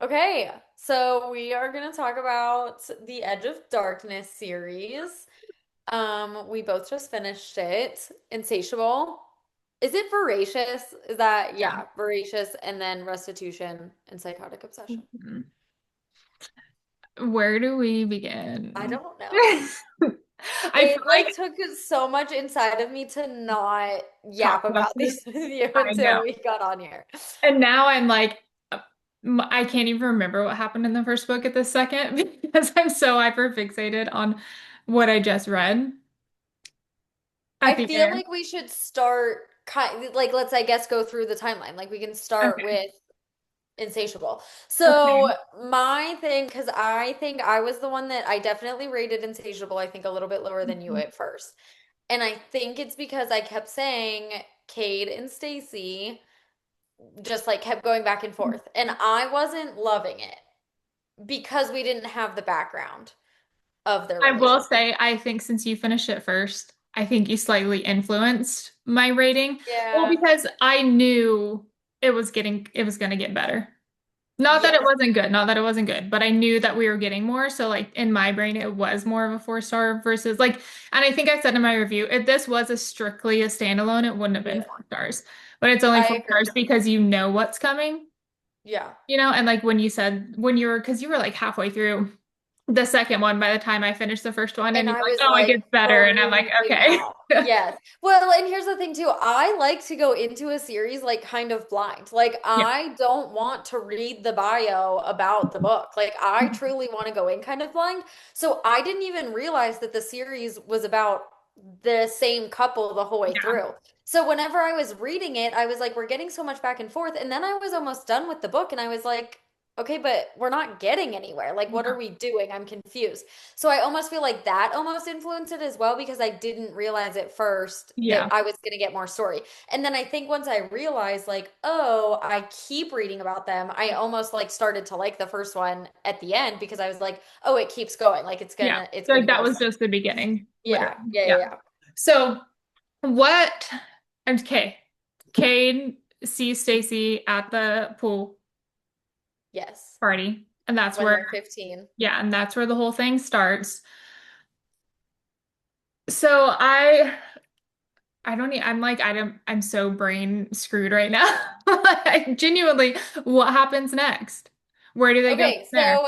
Okay, so we are going to talk about the Edge of Darkness series. We both just finished it. Insatiable. Is it voracious? Is that, Yeah. yeah, voracious and then restitution and psychotic obsession. Mhm. Where do we I begin? don't know. I It feel like like took so much inside of me to not talk yap about about this. these with you I until know. we got on here. And now I'm like, I can't even remember what happened in the first book at this second because I'm so hyper fixated on what I just read I at the feel end. like we should start kind like let's I guess go through the timeline. Like we can start Okay. with Insatiable. So Okay. my thing, because I think I was the one that I definitely rated Insatiable, I think a little bit lower than you Mhm. at first. And I think it's because I kept saying Cade and Stacy just like kept going back and forth. And I wasn't loving it because we didn't have the background of their I will relationship. say, I think since you finished it first, I think you slightly influenced my rating. Well, Yeah. because I knew it was going to get better. Not that it Yes. wasn't good, not that it wasn't good, but I knew that we were getting more. So like in my brain, it was more of a 4 star versus like, and I think I said in my review, if this was a strictly a standalone, it wouldn't have been Yeah. 4 stars. But it's only I four agree. stars because you know what's coming, Yeah. and like when you said when you were because you were like halfway through the second one by the time I finished the first one, and And you're I like, was oh, it like gets better, and I'm like, freaking okay. out. Yes. Well, and here's the thing too. I like to go into a series like kind of blind. Like Yeah. I don't want to read the bio about the book. Like I truly want to go in kind of blind. So I didn't even realize that the series was about the same couple the whole way Yeah. through. So whenever I was reading it, I was like, we're getting so much back and forth. And then I was almost done with the book and I was like, okay, but we're not getting anywhere. Like, what are Yeah. we doing? I'm confused. So I almost feel like that almost influenced it as well because I didn't realize at first that Yeah. I was going to get more story. And then I think once I realized like, oh, I keep reading about them, I almost like started to like the first one at the end because I was like, oh, it keeps going. Like Yeah. it's So gonna like that go was somewhere. just the beginning, Yeah, literally. yeah, yeah, Yeah. yeah. So what? Okay. Cade sees Stacy at the pool Yes. party, and that's When where, they're 15. yeah, and that's where the whole thing starts. So I don't need, I'm like, I'm so brain screwed right now. Like, genuinely, what happens next? Where do they go from Okay, there? so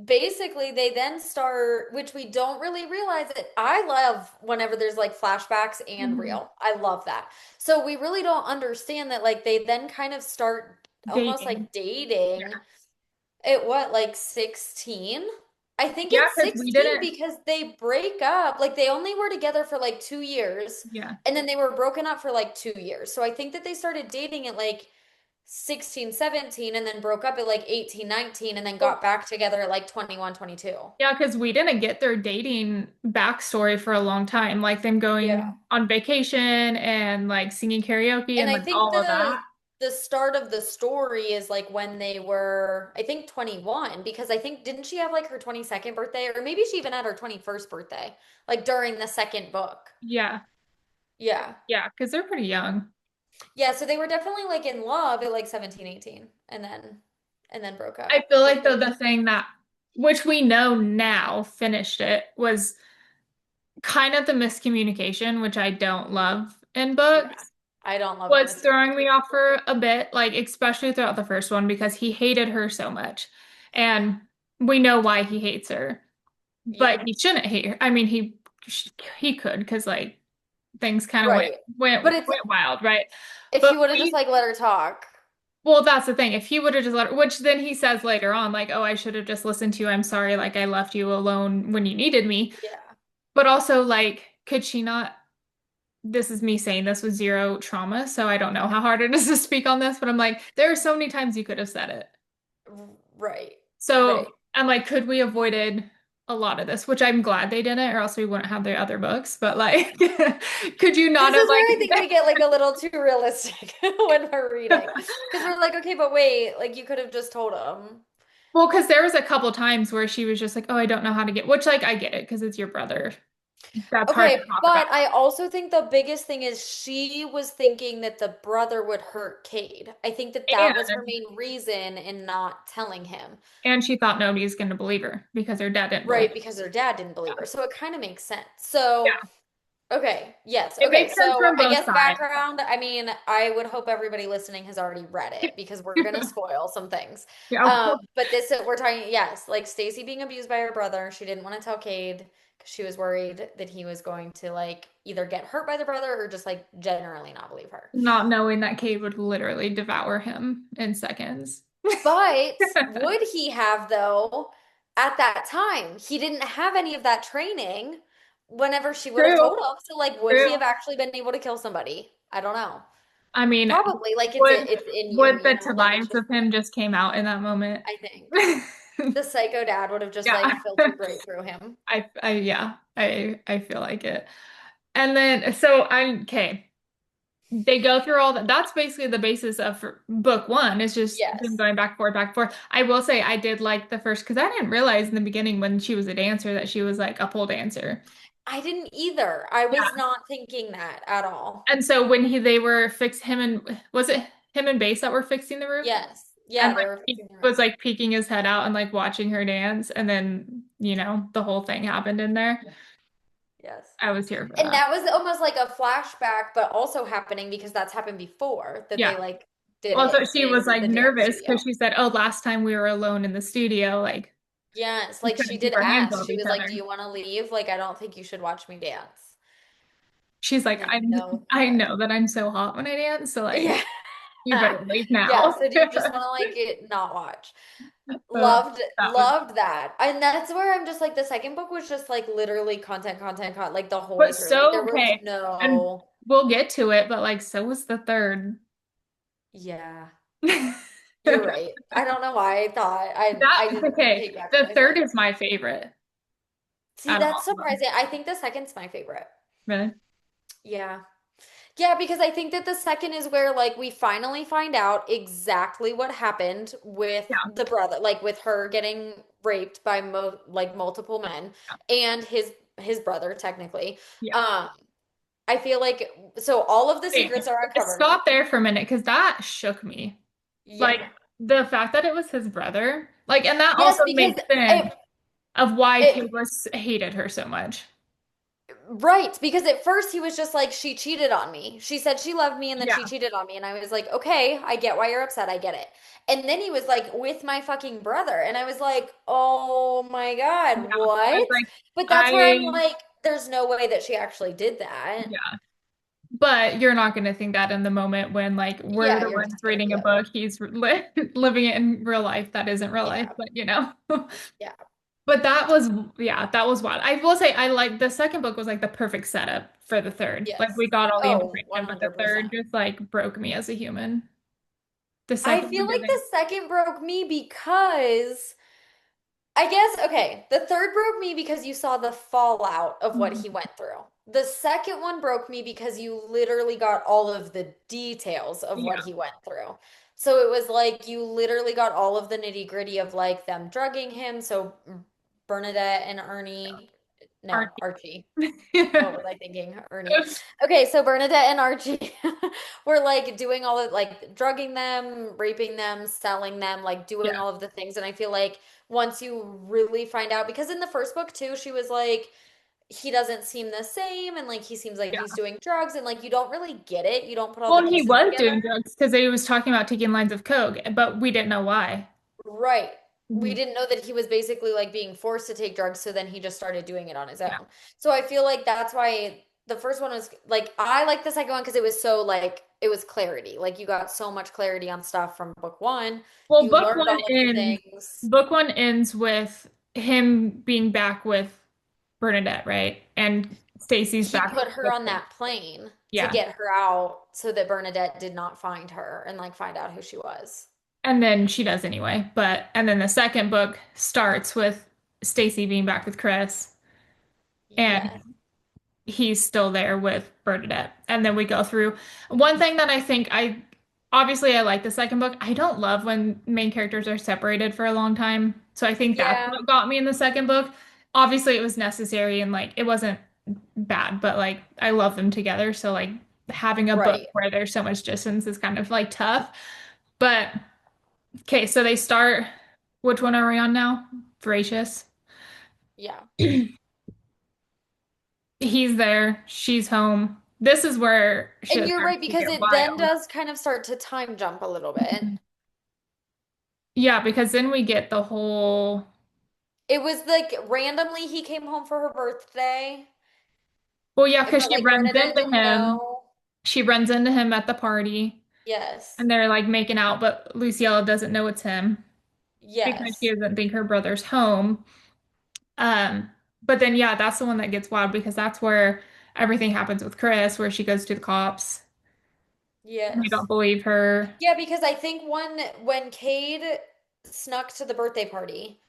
basically they then start, which we don't really realize it. I love whenever there's like flashbacks and Mhm. real. I love that. So we really don't understand that like they then kind of start almost Dating. like dating at what, like 16? I think Yeah, it's because we 16 didn't. because they break up. Like they only were together for like 2 years Yeah. and then they were broken up for like 2 years. So I think that they started dating at like 16, 17, and then broke up at like 18, 19, and then got Well, back together at like 21, 22. yeah, because we didn't get their dating backstory for a long time, like them Yeah. going on vacation and like singing karaoke And and I like think all of that. the start of the story is like when they were, I think 21, because I think didn't she have like her 22nd birthday or maybe she even had her 21st birthday like during the second book. Yeah, Yeah. yeah, because they're pretty young. Yeah, so they were definitely like in love at like 17, 18, and then broke I up feel like though before the they. thing that, which we know now, finished it was kind of the miscommunication, which I don't love in Yeah. books, I don't love the was throwing me miscommunication. off for a bit, like especially throughout the first one because he hated her so much. And we know why he hates her, but Yeah. he shouldn't hate her. I mean, he could because like things kind of Right. But it's went wild, right? if he But would have just we like let her talk. well, that's the thing. If he would have just let her, which then he says later on, like, oh, I should have just listened to you. I'm sorry, like I left you alone when you needed me. Yeah. But also, like, could she not? This is me saying this with zero trauma, so I don't know how hard it is to speak on this, but I'm like, there are so many times you could have said it. Right. So Right. I'm like, could we avoided a lot of this, which I'm glad they didn't, or else we wouldn't have the other books. But like, could you not This have is where I like think we get like a little too realistic when we're reading. Because we're like, okay, but wait, like you could have just told him. well, because there was a couple times where she was just like, oh, I don't know how to get, which like I get it because it's your brother. That's hard to Okay, talk about. but I also think the biggest thing is she was thinking that the brother would hurt Cade. I think that that was her And main reason in not telling him. and she thought nobody was going to believe her because her dad didn't believe Right, her. because her dad didn't believe her. So it kind of makes sense. Yeah. So, okay, yes. It Okay, makes sense so from I both guess sides. background, I mean, I would hope everybody listening has already read it because we're gonna spoil some things. Yeah, of course. But this we're talking, yes, like Stacy being abused by her brother. She didn't want to tell Cade because she was worried that he was going to like either get hurt by the brother or just like generally not believe her. Not knowing that Cade would literally devour him in seconds. But would he have, though, at that time? He didn't have any of that training whenever she would have True, told him. So, like, would he true. have actually been able to kill somebody? I don't know. I mean, Probably. Like, would it's in you, would you the know, like it's Tobias just of him just came out in that moment? I think. The psycho dad would have just like Yeah. filtered right through him. Yeah, I feel like it. And then so I'm okay. They go through all that. That's basically the basis of book one. It's just them Yes. going back and forth, back and forth. I will say I did like the first because I didn't realize in the beginning when she was a dancer that she was like a pole dancer. I didn't either. I was Yeah. not thinking that at all. And so when they were fix him and was it him and Base that were fixing the roof? Yes. And Yeah, they like were he fixing the was roof. like peeking his head out and like watching her dance, and then the whole thing happened in there. Yes. I was here for And that. that was almost like a flashback, but also happening because that's happened before that Yeah. they like did Also, it she was in like the dance nervous because studio. she said, "Oh, last time we were alone in the studio, like Yes, we like she couldn't keep did our hands ask. off She each was like, "Do other." you want to leave? Like, I don't think you should watch me dance." She's like, Like, "I no I threat. know that I'm so hot when I dance, so like Yeah. you better leave Yeah, now." so do you just want to like it not watch? Uh, Loved that was, loved that. And that's where I'm just like the second book was just like literally content, like the whole way but through. Like so there was okay, and no we'll get to it, but like so was the third. yeah. You're right. I don't know why I thought I That didn't okay. take back The what I third said. is my favorite See, out of that's all of them. surprising. I think the second's my favorite. Really? Yeah. Yeah, because I think that the second is where like we finally find out exactly what happened with Yeah. the brother, like with her getting raped by mo like multiple men and his brother technically. Yeah. Um, I feel like so all of the Wait, secrets are uncovered. stop there for a minute because that shook me. Like Yeah. the fact that it was his brother, like, and that Yes, also because makes sense of why it Kate was hated her so much. right, because at first he was just like, she cheated on me. She said she loved me and then she Yeah. cheated on me. And I was like, okay, I get why you're upset. I get it. And then he was like, with my fucking brother. And I was like, oh my Yeah. God, I was what? like, But that's where I'm I, like, there's no way that she actually did that. yeah. But you're not going to think that in the moment when, like, we're Yeah, the you're ones just gonna reading be a like, book. He's living it in real life. That isn't real life, yeah, but. yeah, But that was, yeah, that was wild. I will say, I like the second book was like the perfect setup for the third. Like, we yes. got all the Oh, information, but the third 100%. just like broke me as a human. The I second feel one like the doesn't, second broke me because I guess, okay, the third broke me because you saw the fallout of what he went through. The second one broke me because you literally got all of the details of what yeah, he went through. So it was like you literally got all of the nitty-gritty of like them drugging him. So Bernadette and Ernie, no, Archie. Archie. What was I thinking? Ernie. Okay, so Bernadette and Archie were like doing all of like drugging them, raping them, selling them, like doing Yeah, all of the things. And I feel like once you really find out, because in the first book too, she was like, he doesn't seem the same, and like he seems like he's yeah. doing drugs, and like you don't really get it. You don't put all the Well, he pieces was together. doing drugs because he was talking about taking lines of coke, but we didn't know why. Right. We Mhm. didn't know that he was basically like being forced to take drugs, so then he just started doing it on his Yeah. own. So I feel like that's why the first one was like I like the second one because it was so like it was clarity. Like you got so much clarity on stuff from book one. Well, You learned all of the things. book one ends with him being back with Bernadette, right? And Stacy's He back put her with on her. that plane to Yeah. get her out so that Bernadette did not find her and like find out who she was. And then she does anyway. And then the second book starts with Stacy being back with Chris and Yes. he's still there with Bernadette. And then we go through one thing that I think obviously I like the second book. I don't love when main characters are separated for a long time. So I think that's Yeah. what got me in the second book. Obviously it was necessary and like it wasn't bad, but like I love them together. So like having a book Right. where there's so much distance is kind of like tough. But okay, so they start. Which one are we on now? Voracious. Yeah. He's there. She's home. This is where And shit you're starts right to because get it then wild. does kind of start to time jump a little bit. Yeah, because then we get the whole. It was like randomly he came home for her birthday, Well, yeah, because but she like runs Bernadette into didn't him. know. She runs into him at the party, Yes. and they're like making out, but Luciella doesn't know it's him because she Yes. doesn't think her brother's home. Um, but then yeah, that's the one that gets wild because that's where everything happens with Chris, where she goes to the cops. They don't Yes. believe her. Yeah, because I think when Cade snuck to the birthday party,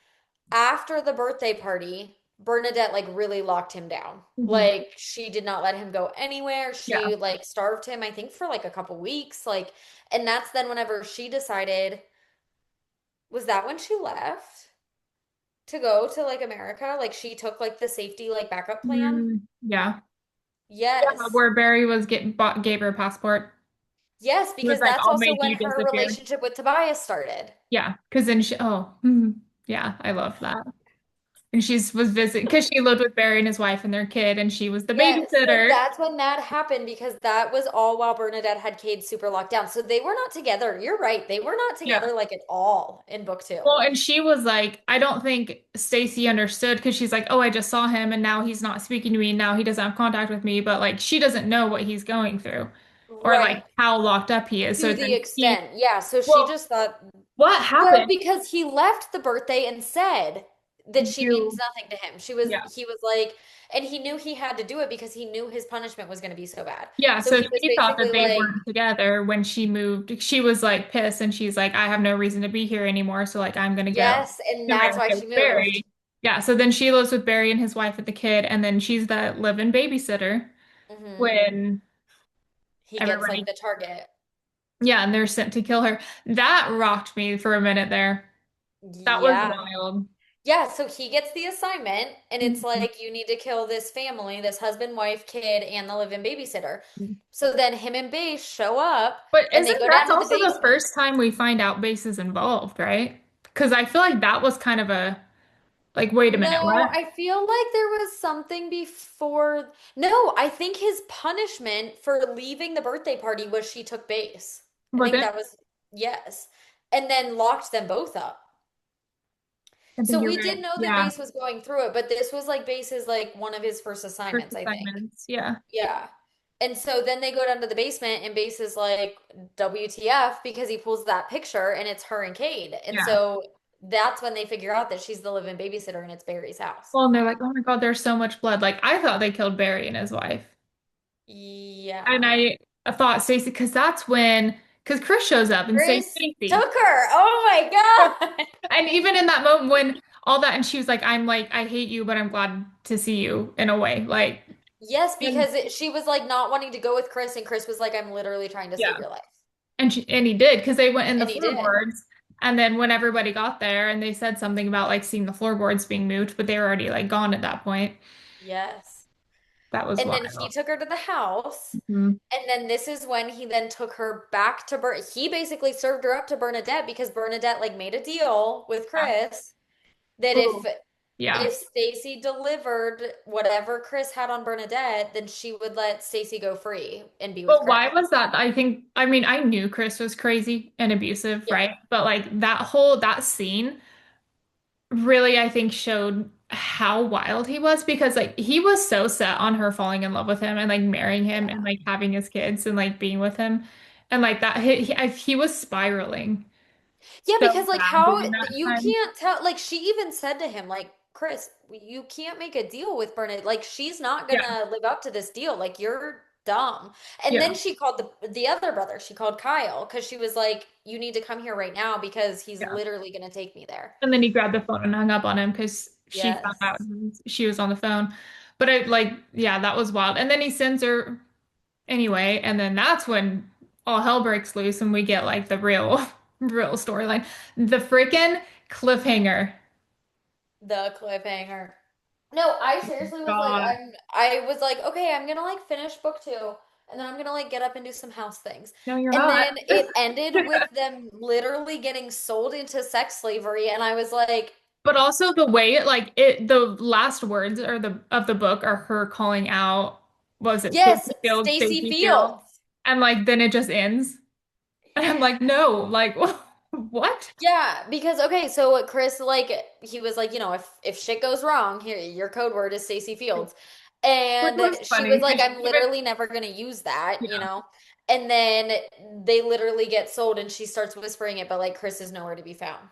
after the birthday party, Bernadette like really locked him down. Mhm. Like she did not let him go anywhere. Yeah. She like starved him, I think, for like a couple weeks. Like, and that's then whenever she decided, was that when she left to go to like America? Like she took like the safety like backup plan? Yeah. Yeah, Yes. where Barry was getting bought, gave her a passport. Yes, He was because like, that's I'll also make when you her disappear. relationship with Tobias started. Yeah, because then yeah, I love that. And she's was visiting because she lived with Barry and his wife and their kid, and she was the Yes, so babysitter. that's when that happened because that was all while Bernadette had Cade super locked down. So they were not together. You're right. They were not Yeah. together like at all in book two. Well, and she was like, I don't think Stacy understood because she's like, oh, I just saw him and now he's not speaking to me. Now he doesn't have contact with me. But like, she doesn't know what he's going through or Right. like how locked up he is. So To the then he, extent. Yeah. So she well, just thought, what well, happened? because he left the birthday and said that she means You, nothing to him. yeah. He was like, and he knew he had to do it because he knew his punishment was going to be so bad. Yeah, So so he was she thought basically that they like, weren't together when she moved. She was like pissed and she's like, I have no reason to be here anymore. So like I'm gonna go yes. And to that's why America she with moved. Barry. Yeah, so then she lives with Barry and his wife and the kid, and then she's the live-in babysitter Hmm. when He gets like everybody, the target. yeah, and they're sent to kill her. That rocked me for a minute there. That was Yeah. wild. Yeah, so he gets the assignment, and it's Mhm. like you need to kill this family, this husband, wife, kid, and the live-in babysitter. So then him and Base show up But and they isn't go that down to the also the basement. first time we find out Base is involved, right? Because I feel like that was kind of a like, wait a minute, No, what? I feel like there was something before. No, I think his punishment for leaving the birthday party was she took Base. I Was think it? that was, yes. And then locked them both up. I So think you're we right. did know that Yeah. Base was going through it, but this was like Base's like one of his first First assignments, I think. assignments. Yeah. Yeah. And so then they go down to the basement and Base is like, WTF, because he pulls that picture and it's her and Cade. And Yeah. so that's when they figure out that she's the live-in babysitter and it's Barry's house. Well, and they're like, oh my God, there's so much blood. Like, I thought they killed Barry and his wife. And Yeah. I thought Stacey, because that's when, because Chris shows up and says Chris Stacey. took her. Oh my God. And even in that moment when all that, and she was like, I hate you, but I'm glad to see you in a way. Like, Yes, and because she was like not wanting to go with Chris, and Chris was like, I'm literally trying to yeah. save your life. And he did, because they went in the And he did. floorboards. And then when everybody got there and they said something about like seeing the floorboards being moved, but they were already like gone at that point. Yes. That was And then he wild. took her to the house. Mhm. And then this is when he then took her back to He basically served her up to Bernadette because Bernadette like made a deal with Yeah. Chris that Ooh. Yeah. if Stacy delivered whatever Chris had on Bernadette, then she would let Stacy go free and be with But Chris. why was that? I think, I mean, I knew Chris was crazy and abusive, Yeah. right? But like that scene really, I think, showed how wild he was because like he was so set on her falling in love with him and like marrying him and Yeah. like having his kids and like being with him. And like that, he was spiraling Yeah, so because like bad how during that you time. can't tell, like she even said to him, like, Chris, you can't make a deal with Bernadette. Like she's not Yeah. gonna live up to this deal. Like you're dumb. And Yeah. then she called the other brother. She called Kyle because she was like, you need to come here right now because he's Yeah. literally gonna take me there. And then he grabbed the phone and hung up on him because she found out Yes. she was on the phone. But it like, yeah, that was wild. And then he sends her anyway, and then that's when all hell breaks loose and we get like the real, real storyline. The freaking cliffhanger. The cliffhanger. No, I seriously was like, God. I was like, okay, I'm gonna like finish book two, and then I'm gonna like get up and do some house things. No, you're And not. then it ended with them literally getting sold into sex slavery, and I was like, But also the way the last words are the of the book are her calling out, what was it, yes, Stacey Field, Stacy Stacey Field, Fields. and like then it just ends. And I'm like, no, like what? Yeah, because okay, so Chris like he was like, if shit goes wrong, here your code word is Stacey Fields. Which And was she was funny like, because I'm even literally never gonna use that, yeah, And then they literally get sold and she starts whispering it, but like Chris is nowhere to be found.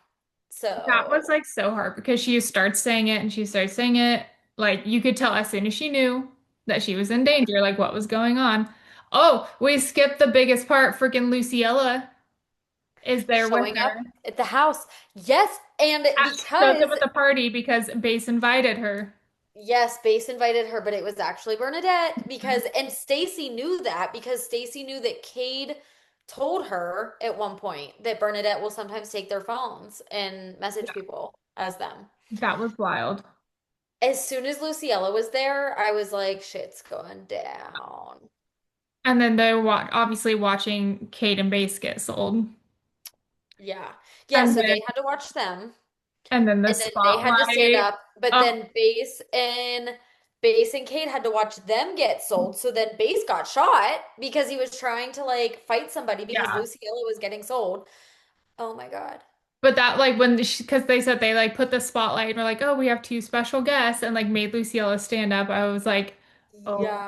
that was So like so hard because she starts saying it and she starts saying it like you could tell as soon as she knew that she was in yeah, danger, like what was going on. Oh, we skipped the biggest part. Freaking Luciella is there with showing up her. at the house. Yes, and Shows up because at the party because Base invited her. yes, Base invited her, but it was actually Bernadette because and Stacy knew that because Stacy knew that Cade told her at one point that Bernadette will sometimes take their phones and message people as them. That was wild. As soon as Luciella was there, I was like, shit's going down. And then they're obviously watching Kate and Base get sold. Yeah. Yeah, And so then they had to watch them. the And then they had to stand spotlight. up, but Oh, then Base and Kate had to watch them get sold. So then Base got shot because he was trying to like fight somebody because yeah. Luciella was getting sold. Oh my God. But that like when because they said they like put the spotlight and were like, oh, we have two special guests and like made Luciella stand up. I was like, oh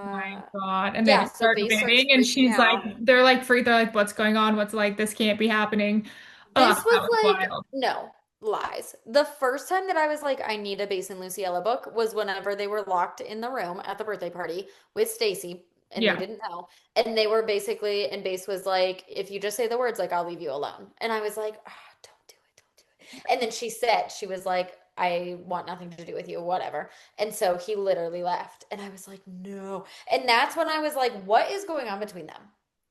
my Yeah. God. And they Yeah, just so start Base starts bidding and freaking she's like, out. they're like free. They're like, what's going on? What's like this can't be happening. This That was was like, wild. no, lies. The first time that I was like, I need a Base and Luciella book was whenever they were locked in the room at the birthday party with Stacy and they Yeah. didn't know. And they were basically, and Base was like, if you just say the words, like, I'll leave you alone. And I was like, don't do it, don't do it. And then she said, she was like, I want nothing to do with you, whatever. And so he literally left. And I was like, no. And that's when I was like, what is going on between them?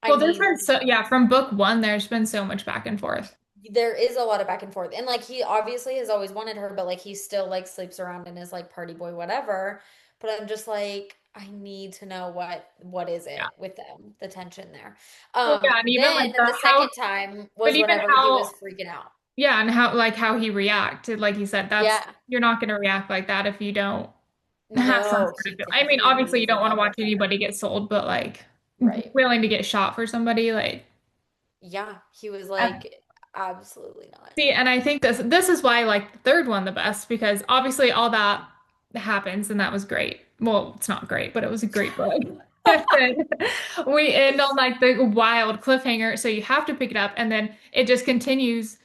I Well, there's need been to so know. yeah, from book one, there's been so much back and forth. There is a lot of back and forth. And like he obviously has always wanted her, but like he still like sleeps around and is like party boy, whatever. But I'm just like, I need to know what is Yeah. it with them, the tension there. Well, yeah, and even Then like the the how, second time but was even whenever he was how, freaking out. yeah, and how like how he reacted, like you said, that's Yeah. you're not going to react like that if you don't have some No, sort of he feel. I mean, definitely obviously, you was don't in want to love watch with her. anybody get sold, but like Right. willing to get shot for somebody, like Yeah, he was uh, like, absolutely not. see, and I think this is why I like the third one the best because obviously all that happens and that was great. Well, it's not great, but it was a great book. And we end on like the wild cliffhanger, so you have to pick it up, and then it just continues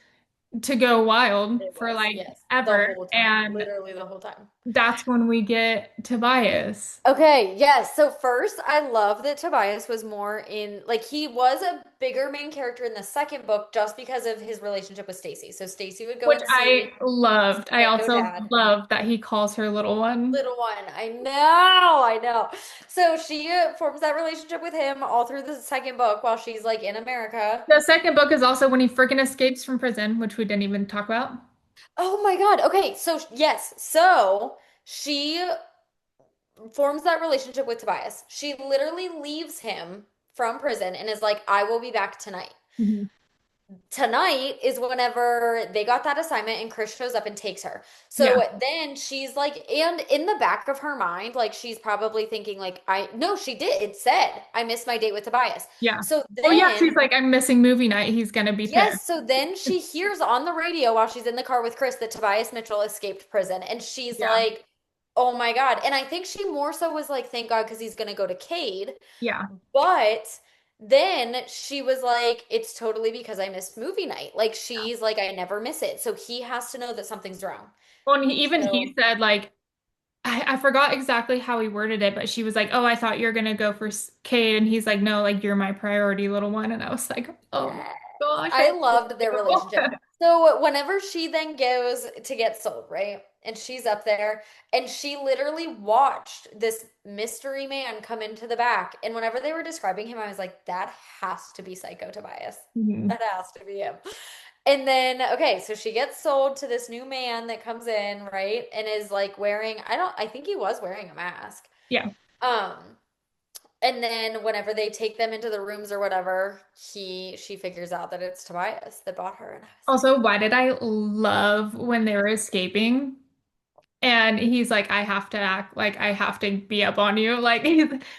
to go wild It for was, like yes, the ever, whole time, and literally the whole time. that's when we get Tobias. Okay, yes. So first, I love that Tobias was more in like he was a bigger main character in the second book just because of his relationship with Stacy. So Stacy would go Which and I see loved. I Psycho also Dad, love that he calls her little one. little one. I know, I know. So she forms that relationship with him all through the second book while she's like in America. The second book is also when he freaking escapes from prison, which we didn't even talk about. Oh my God. Okay, so yes. So she forms that relationship with Tobias. She literally leaves him from prison and is like, I will be back tonight. Mhm. Tonight is whenever they got that assignment and Chris shows up and takes her. Yeah, So then she's like, and in the back of her mind, like she's probably thinking, like, no, she did. It said, I missed my date with Tobias. yeah. So Oh yeah, then, she's like, I'm missing movie night. He's gonna be pissed. yes, so then she hears on the radio while she's in the car with Chris that Tobias Mitchell escaped prison. And she's Yeah, like, oh my God. And I think she more so was like, thank God, because he's going to go to Cade. yeah. But then she was like, it's totally because I missed movie night. Like she's like, I never miss it. So he has to know that something's wrong. Well, and even he So said like, I forgot exactly how he worded it, but she was like, "Oh, I thought you were gonna go for Cade," and he's like, "No, like you're my priority, little one." And I was like, "Oh yes, gosh, I I love loved their you." relationship. So whenever she then goes to get sold, right? And she's up there and she literally watched this mystery man come into the back. And whenever they were describing him, I was like, that has to be Psycho Tobias. Mhm. That has to be him. And then, okay, so she gets sold to this new man that comes in, right? And is like wearing, I think he was wearing a mask. Yeah. Um, and then whenever they take them into the rooms or whatever, she figures out that it's Tobias that bought her. And I was like, Also, why did I love when they were escaping? And he's like, I have to act like I have to be up on you.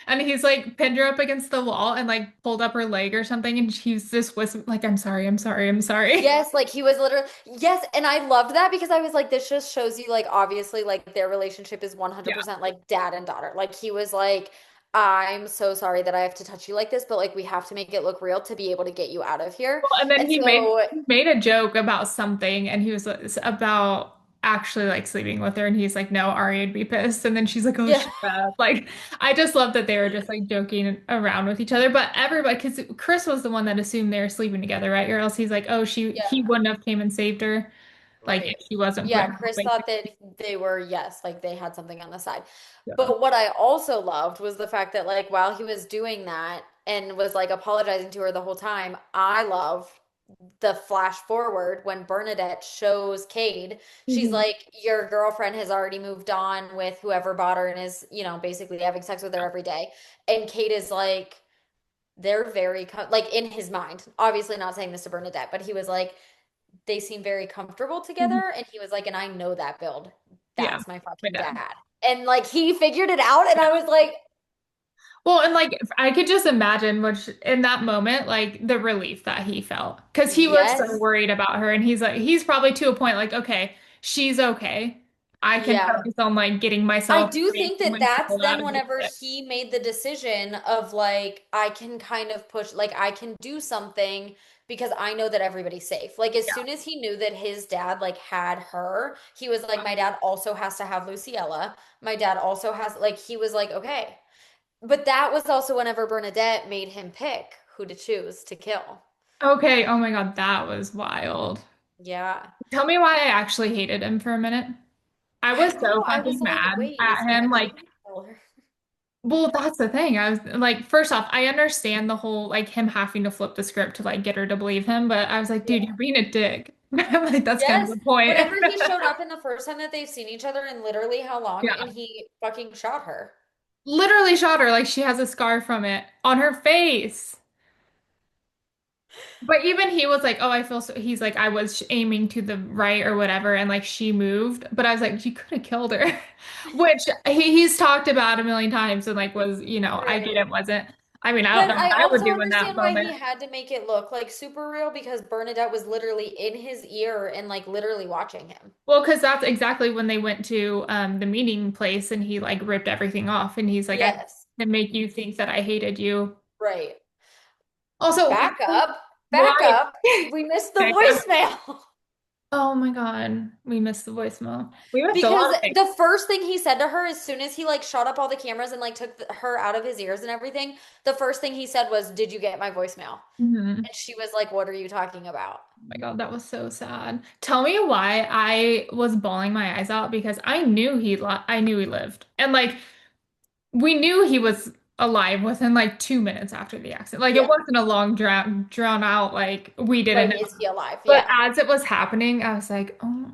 And he's like pinned her up against the wall and like pulled up her leg or something. And she's just whispering, like, I'm sorry, I'm sorry, I'm sorry. yes, like he was literally, yes, and I loved that because I was like, this just shows you, like, obviously, like, their relationship is Yeah. 100% like dad and daughter. Like, he was like, I'm so sorry that I have to touch you like this, but like, we have to make it look real to be able to get you out of here. Well, and then And so, he made a joke about something, and he was about actually like sleeping with her, and he's like, "No, Aria'd be pissed." And then she's like, "Oh, yeah, shut up!" Like, I just love that they were just like joking around with each other. But everybody, because Chris was the one that assumed they were sleeping together, right? Or else he's like, "Oh, he yeah, wouldn't have came and saved her, like right. if she wasn't Yeah, putting her Chris face." thought that they were, yes, like they had something on the side. Yeah. But what I also loved was the fact that, like, while he was doing that and was like apologizing to her the whole time, I love the flash forward when Bernadette shows Cade. She's Mhm. like, your girlfriend has already moved on with whoever bought her and is, basically having sex with her every day. And Cade is like, they're very, like, in his mind, obviously not saying this to Bernadette, but he was like, they seem very comfortable Mhm. together. And he was like, and I know that build. Yeah, That's my my fucking dad. dad. And like, he figured it out. And I was like, Well, and like I could just imagine which in that moment, like the relief that he felt. Because he was so yes. worried about her and he's like he's probably to a point like, okay, she's okay. I can Yeah. focus on like getting I myself do free think and that like that's pulled out then of this whenever shit. he made the decision of like, I can kind of push, like, I can do something because I know that everybody's safe. Like, as soon as he knew that his dad, like, had her, he was like, my dad also has to have Luciella. My dad also has, like, he was like, okay. But that was also whenever Bernadette made him pick who to choose to kill. Okay, oh my God, that was wild. Yeah. Tell me why I actually hated him for a minute. I I was don't know. so I fucking was like, mad wait, is at he him. actually Like, gonna kill her? well, that's the thing. I was like, first off, I understand the whole like him having to flip the script to like get her to believe him, but I was like, dude, you're Yeah. being a dick. Like, that's kind of Yes. the point. Whenever he showed up in the first time that they've seen each other in literally how long, Yeah. and he fucking shot her. Literally shot her like she has a scar from it on her face. But even he was like, "Oh, I feel so." He's like, "I was aiming to the right or whatever, and like she moved." But I was like, "You could have killed her," which he's talked about a million times, and like was, I get Right. it wasn't. I mean, I don't But know I what I would also do in that understand why he moment. had to make it look like super real because Bernadette was literally in his ear and like literally watching him. Well, because that's exactly when they went to the meeting place, and he like ripped everything off, and he's like, "I Yes. to make you think that I hated you." Right. Also, Back up. Back why? up. We missed the Back up. voicemail. Oh my God, we missed the voicemail. We missed a Because lot of things. the first thing he said to her, as soon as he like shot up all the cameras and like took her out of his ears and everything, the first thing he said was, "Did you get my voicemail?" Mhm. And she was like, "What are you talking about?" Oh my God, that was so sad. Tell me why I was bawling my eyes out because I knew he lived. And like we knew he was alive within like 2 minutes after the accident. Like it Yeah. wasn't a long drawn out like we didn't Like, know. is he alive? But Yeah. as it was happening, I was like, oh,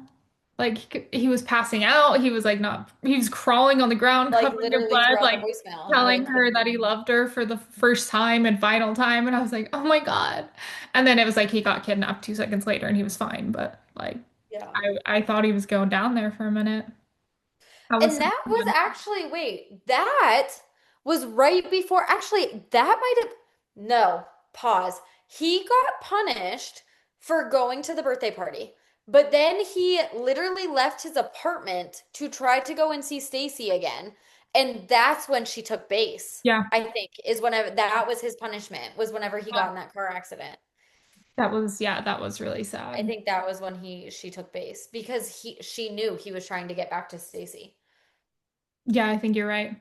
like he was passing out. He was like not, he was crawling on the ground Like covered in literally blood, throughout the like voicemail. And I telling like her that he couldn't. loved her for the first time and final time. And I was like, oh my God. And then it was like he got kidnapped 2 seconds later and he was fine. But like Yeah. I thought he was going down there for a minute. I was And so that was sad. actually, wait, that was right before, actually, that might have, no, pause. He got punished for going to the birthday party, but then he literally left his apartment to try to go and see Stacy again. And that's when she took base, Yeah. I think, is whenever that was his punishment, was whenever he got in that car accident. That was, yeah, that was really I sad. think that was when she took base because she knew he was trying to get back to Stacy. Yeah, I think you're right.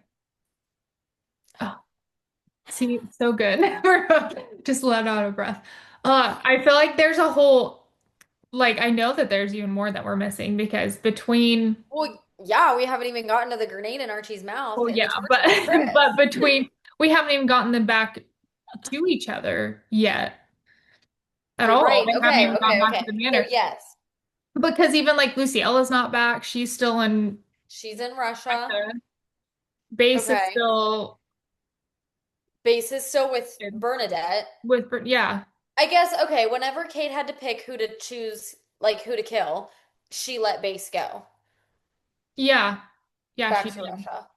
Oh, see, so good. We're just let out of breath. I feel like there's a whole like I know that there's even more that we're missing because between Well, yeah, we haven't even gotten to the grenade in Archie's mouth well and yeah, the but torture of but Chris. between we haven't even gotten them back to each other yet. at You're all. right. They haven't Okay, even gone okay, back to okay. the So manor. yes, Because even like Luciella's not back. She's still in she's in Russia. Russia. Base is Okay. still Base is still with in- Bernadette. yeah. I guess, okay, whenever Kate had to pick who to choose, like who to kill, she let Base go Yeah. Yeah, she back to did. Russia.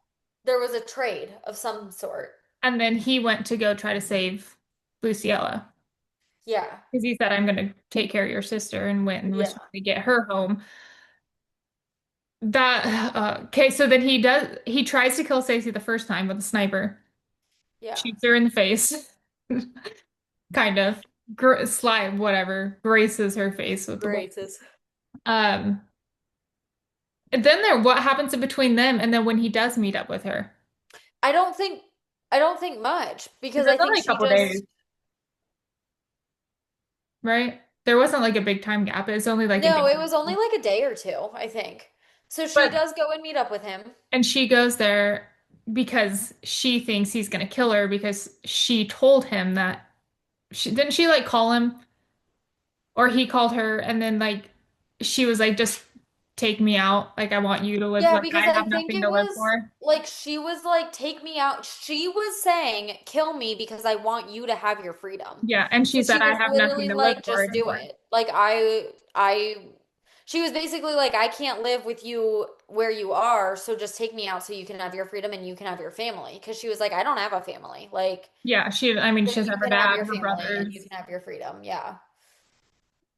There was a trade of some sort. And then he went to go try to save Luciella. Yeah. Because he said, I'm gonna take care of your sister and went and was Yeah. trying to get her home. That okay, so then he tries to kill Stacey the first time with a sniper, Yeah. shoots her in the face, kind of slide whatever, graces her face with the bullet. Great. Um, and then what happens in between them and then when he does meet up with her? I don't think I don't think much because Because I it's think only a she couple days, just right? There wasn't like a big time gap. It was only like a no, day. it was only like a day or two, I think. So she But does go and meet up with him. and she goes there because she thinks he's gonna kill her because she told him that didn't she like call him or he called her and then like she was like just take me out like I want you to live Yeah, like because I I have think nothing it to live was for. like she was like, take me out. She was saying, kill me because I want you to have your freedom. Yeah, and So she she said I was have nothing literally to live like, for just do anymore. it. She was basically like, I can't live with you where you are, so just take me out so you can have your freedom and you can have your family. Because she was like, I don't have a family. Like, Yeah, I mean then she has you her can have dad, your her family and you brothers. can have your freedom. Yeah.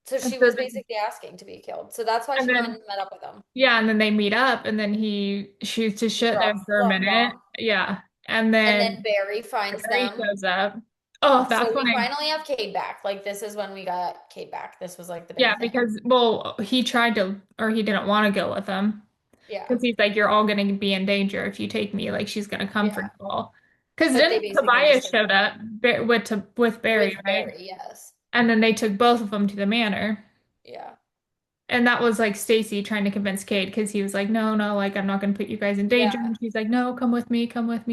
So And she so was then basically asking to be killed. So that's why and she went then and met up with him. yeah, and then they meet up and then he shoots his He shit there drops for a the minute. bomb. Yeah. And And then then Barry finds Barry them. shows up. Oh, So that's when we I finally have Cade back. Like this is when we got Cade back. This was like the yeah, big thing. because well, he tried to or he didn't want to go with them. Yeah. Because he's like, you're all going to be in danger if you take me. Like she's going to come for Yeah. you all. Because But they then basically just Tobias took showed him up with Barry, with right? Barry, yes. And then they took both of them to the manor. Yeah. And that was like Stacy trying to convince Cade because he was like, no, no, like I'm not going to put you guys in danger. Yeah. And she's like, no, come with me,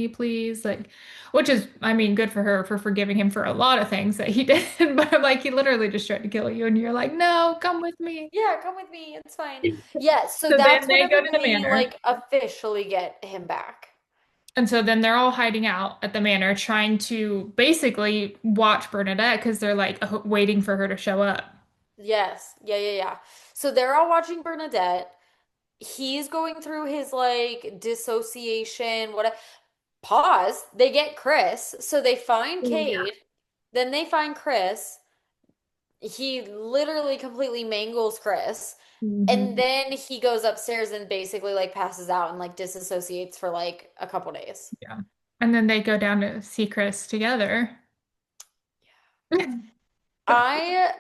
please. Like, which is, I mean, good for her for forgiving him for a lot of things that he did. But like, he literally just tried to kill you, and you're like, no, come with me. Yeah, come with me. It's fine. Yes, so So then that's they go whenever to the we manor. like officially get him back. And so then they're all hiding out at the manor, trying to basically watch Bernadette because they're like waiting for her to show up. Yes. Yeah, yeah, yeah. So they're all watching Bernadette. He's going through his like dissociation, what pause. They get Chris. So they find Yeah. Cade, then they find Chris. He literally completely mangles Chris. And Hmm. then he goes upstairs and basically like passes out and like disassociates for like a couple days. Yeah. And then they go down to see Chris together. I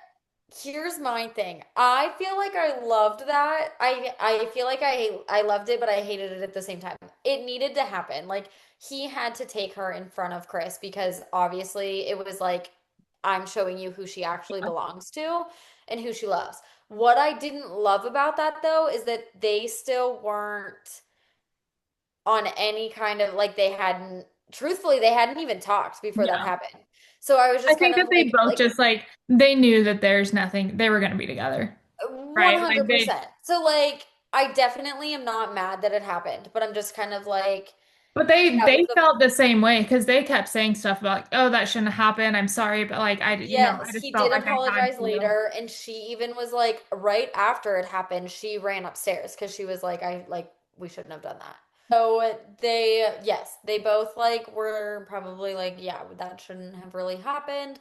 Here's my thing. I feel like I loved that. I feel like I loved it, but I hated it at the same time. It needed to happen. Like he had to take her in front of Chris because obviously it was like I'm showing you who she actually belongs to and who she loves. What I didn't love about that though is that they still weren't on any kind of like they hadn't truthfully they hadn't even talked before that Yeah. happened. So I was I just kind think of that they both like just like they knew that there's nothing they were going to be together, right? Like they 100%. So like I definitely am not mad that it happened, but I'm just kind of like but that was they the felt the same way because they kept saying stuff about like, oh, that shouldn't happen. I'm sorry, but like I yes, just he felt did like I had apologize to. later and she even was like right after it happened, she ran upstairs because she was like I like we shouldn't have done that. So they yes, they both like were probably like yeah, that shouldn't have really happened.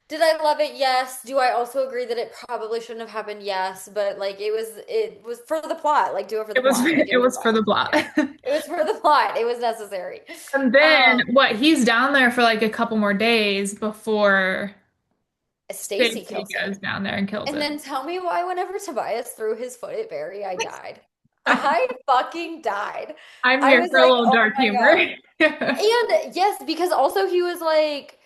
Did I love it? Yes. Do I also agree that it probably shouldn't have happened? Yes, but like it was for the plot. Like do it for the plot. Like it It was was for fine. the plot. Yeah. It was for the plot. It was necessary. And then Um, what he's down there for like a couple more days before Stacy Stacey kills him. goes down there and kills And him. then tell me why whenever Tobias threw his foot at Barry, I died. I fucking died. I'm I here was for a like, little "Oh dark my humor. God." And yes, because also he was like,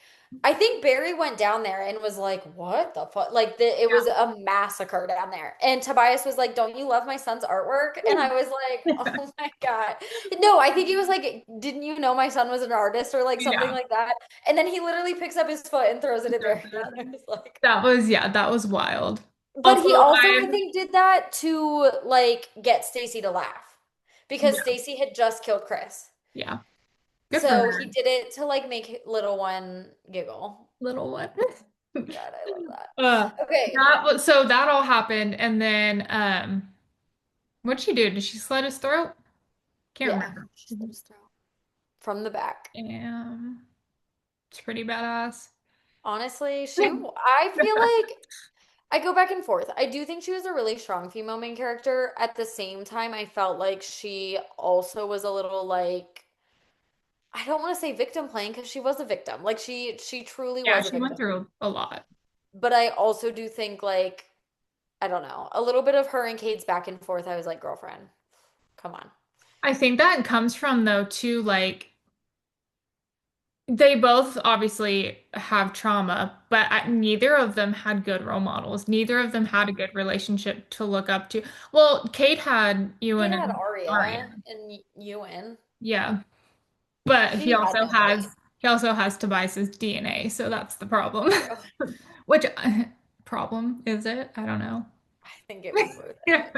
I think Barry went down there and was like, "What the fuck?" Like it was a massacre down there. And Tobias was like, "Don't you love my son's artwork?" And I was like, "Oh my God." No, I think he was like, "Didn't you know my son was an artist or like something Yeah. like that?" And then he literally picks up his foot and throws it at Barry. And I was like, That was, yeah, that was wild. but Also, he also, I I, think, did that to like get Stacy to laugh because yeah, Stacy had just killed Chris. yeah, good for So he her. did it to like make little one giggle. Little one. God, I love Uh, that. Okay. that was so that all happened, and then what'd she do? Did she slit his throat? Can't Yeah. remember. She slit his throat from the back. Damn, it's pretty badass. Honestly, I feel like I go back and forth. I do think she was a really strong female main character. At the same time, I felt like she also was a little like, I don't want to say victim playing because she was a victim. Like she truly Yeah, was a she went victim. through a lot. But I also do think like, I don't know, a little bit of her and Kate's back and forth. I was like, girlfriend, come on. I think that comes from though too, like they both obviously have trauma, but neither of them had good role models. Neither of them had a good relationship to look up to. Well, Kate had Ewan Kate had and Arya. Arya and Ewan. Yeah, but She had nobody. he also has Tobias's DNA, so that's the problem. True. Which problem is it? I don't know. I think it was worth Yeah.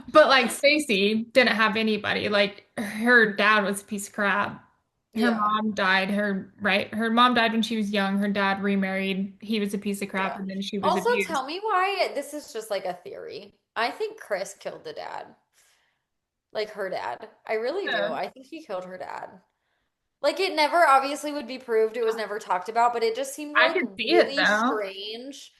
But like Stacy didn't have anybody. Like her dad was a piece of crap. Her Yeah. mom died. Her mom died when she was young. Her dad remarried. He was a piece of crap, Yeah. and then she was Also, abused. tell me why this is just like a theory. I think Chris killed the dad. Like her dad. I really do. Yeah. I think he killed her dad. Like it never obviously would be proved. It was never talked about, but it just seemed I like could see it really though. strange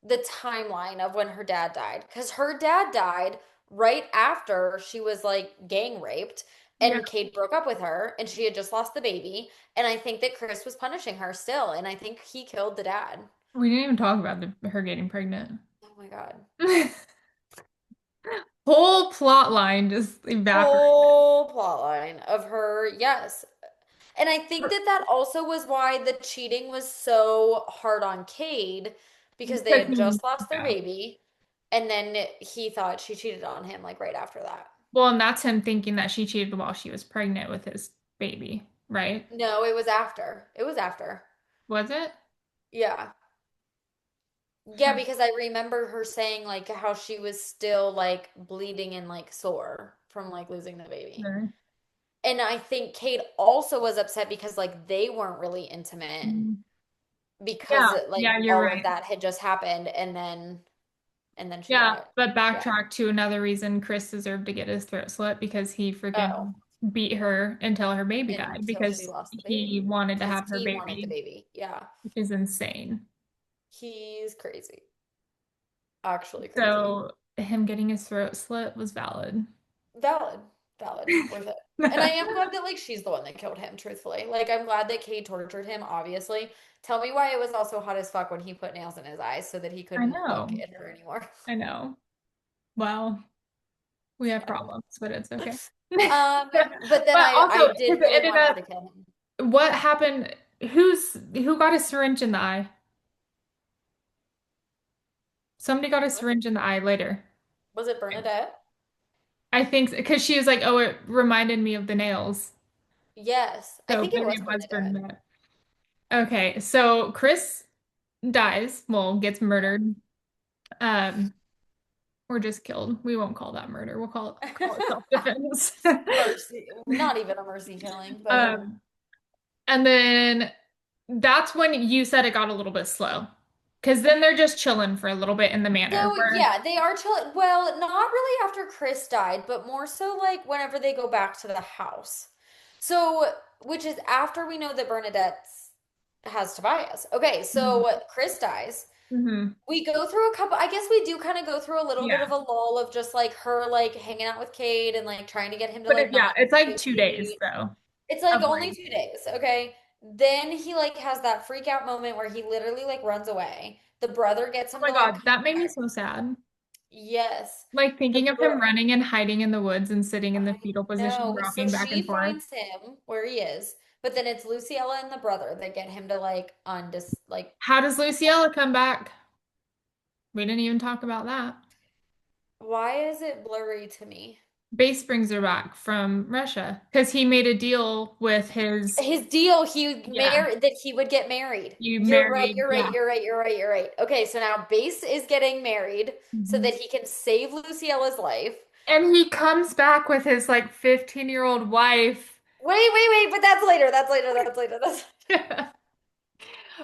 the timeline of when her dad died. Because her dad died right after she was like gang raped Yeah. and Kate broke up with her and she had just lost the baby. And I think that Chris was punishing her still. And I think he killed the dad. We didn't even talk about her getting pregnant. Oh my God. Whole plot line just evaporated. Whole plot line of her, yes. And I think that that also was why the cheating was so hard on Cade because they Because had just lost their yeah. baby and then he thought she cheated on him like right after that. Well, and that's him thinking that she cheated while she was pregnant with his baby, right? No, it was after. It was after. Was it? Yeah. Yeah, because I remember her saying like how she was still like bleeding and like sore from like losing the baby. Sure. And I think Kate also was upset because like they weren't really intimate Mhm. because Yeah, like yeah, you're all of right. that had just happened and then she Yeah, died. but Yeah. backtrack to another reason Chris deserved to get his throat slit because he Oh, freaking beat her until her baby died until she because lost the he baby wanted to because have her he wanted the baby, baby. Yeah. which is insane. He's crazy. Actually crazy. So him getting his throat slit was valid. Valid. Valid. Worth it. And I am glad that like she's the one that killed him, truthfully. Like I'm glad that Kate tortured him, obviously. Tell me why it was also hot as fuck when he put nails in his eyes so that he I couldn't look know. at her anymore. I know. Well, we have I don't problems, but it's okay. know. But then But also, I because did it really ended want her up, to kill him. what happened? Who got a syringe in the eye? Somebody got a What? syringe in the eye later. Was it Bernadette? I think because she was like, oh, it reminded me of the nails. Yes. I So think it maybe was it was Bernadette. Bernadette. Okay, so Chris dies, well, gets murdered, um, or just killed. We won't call that murder. We'll call it self-defense. Mercy. Not even a mercy killing, but Um, and then that's when you said it got a little bit slow. Because then they're just chilling for a little bit in the manor so where, yeah, they are chill. Well, not really after Chris died, but more so like whenever they go back to the house. So, which is after we know that Bernadette has Tobias. Okay, so Chris dies. hmm We go through a couple, I guess we do kind of go through a little bit yeah. of a lull of just like her like hanging out with Cade and like trying to get him to But like yeah, not it's have like the 2 days baby. though It's like of only like, 2 days, okay? Then he like has that freak out moment where he literally like runs away. The brother gets oh him my to like God, come that made me back. so sad. Yes. Like The thinking of bro him running and hiding in the woods and sitting in the I fetal position, know. So rocking back and she forth. finds him where he is. But then it's Luciella and the brother that get him to like How does Luciella come back? We didn't even talk about that. why is it blurry to me? Base brings her back from Russia because he made a deal with his, His deal, yeah, he would get married. you You're right, married, you're right, yeah. you're right, you're right, you're right. Okay, so now Base is getting married so Mhm. that he can save Luciella's life. And he comes back with his like 15-year-old wife. Wait, but that's later. That's later. That's later. That's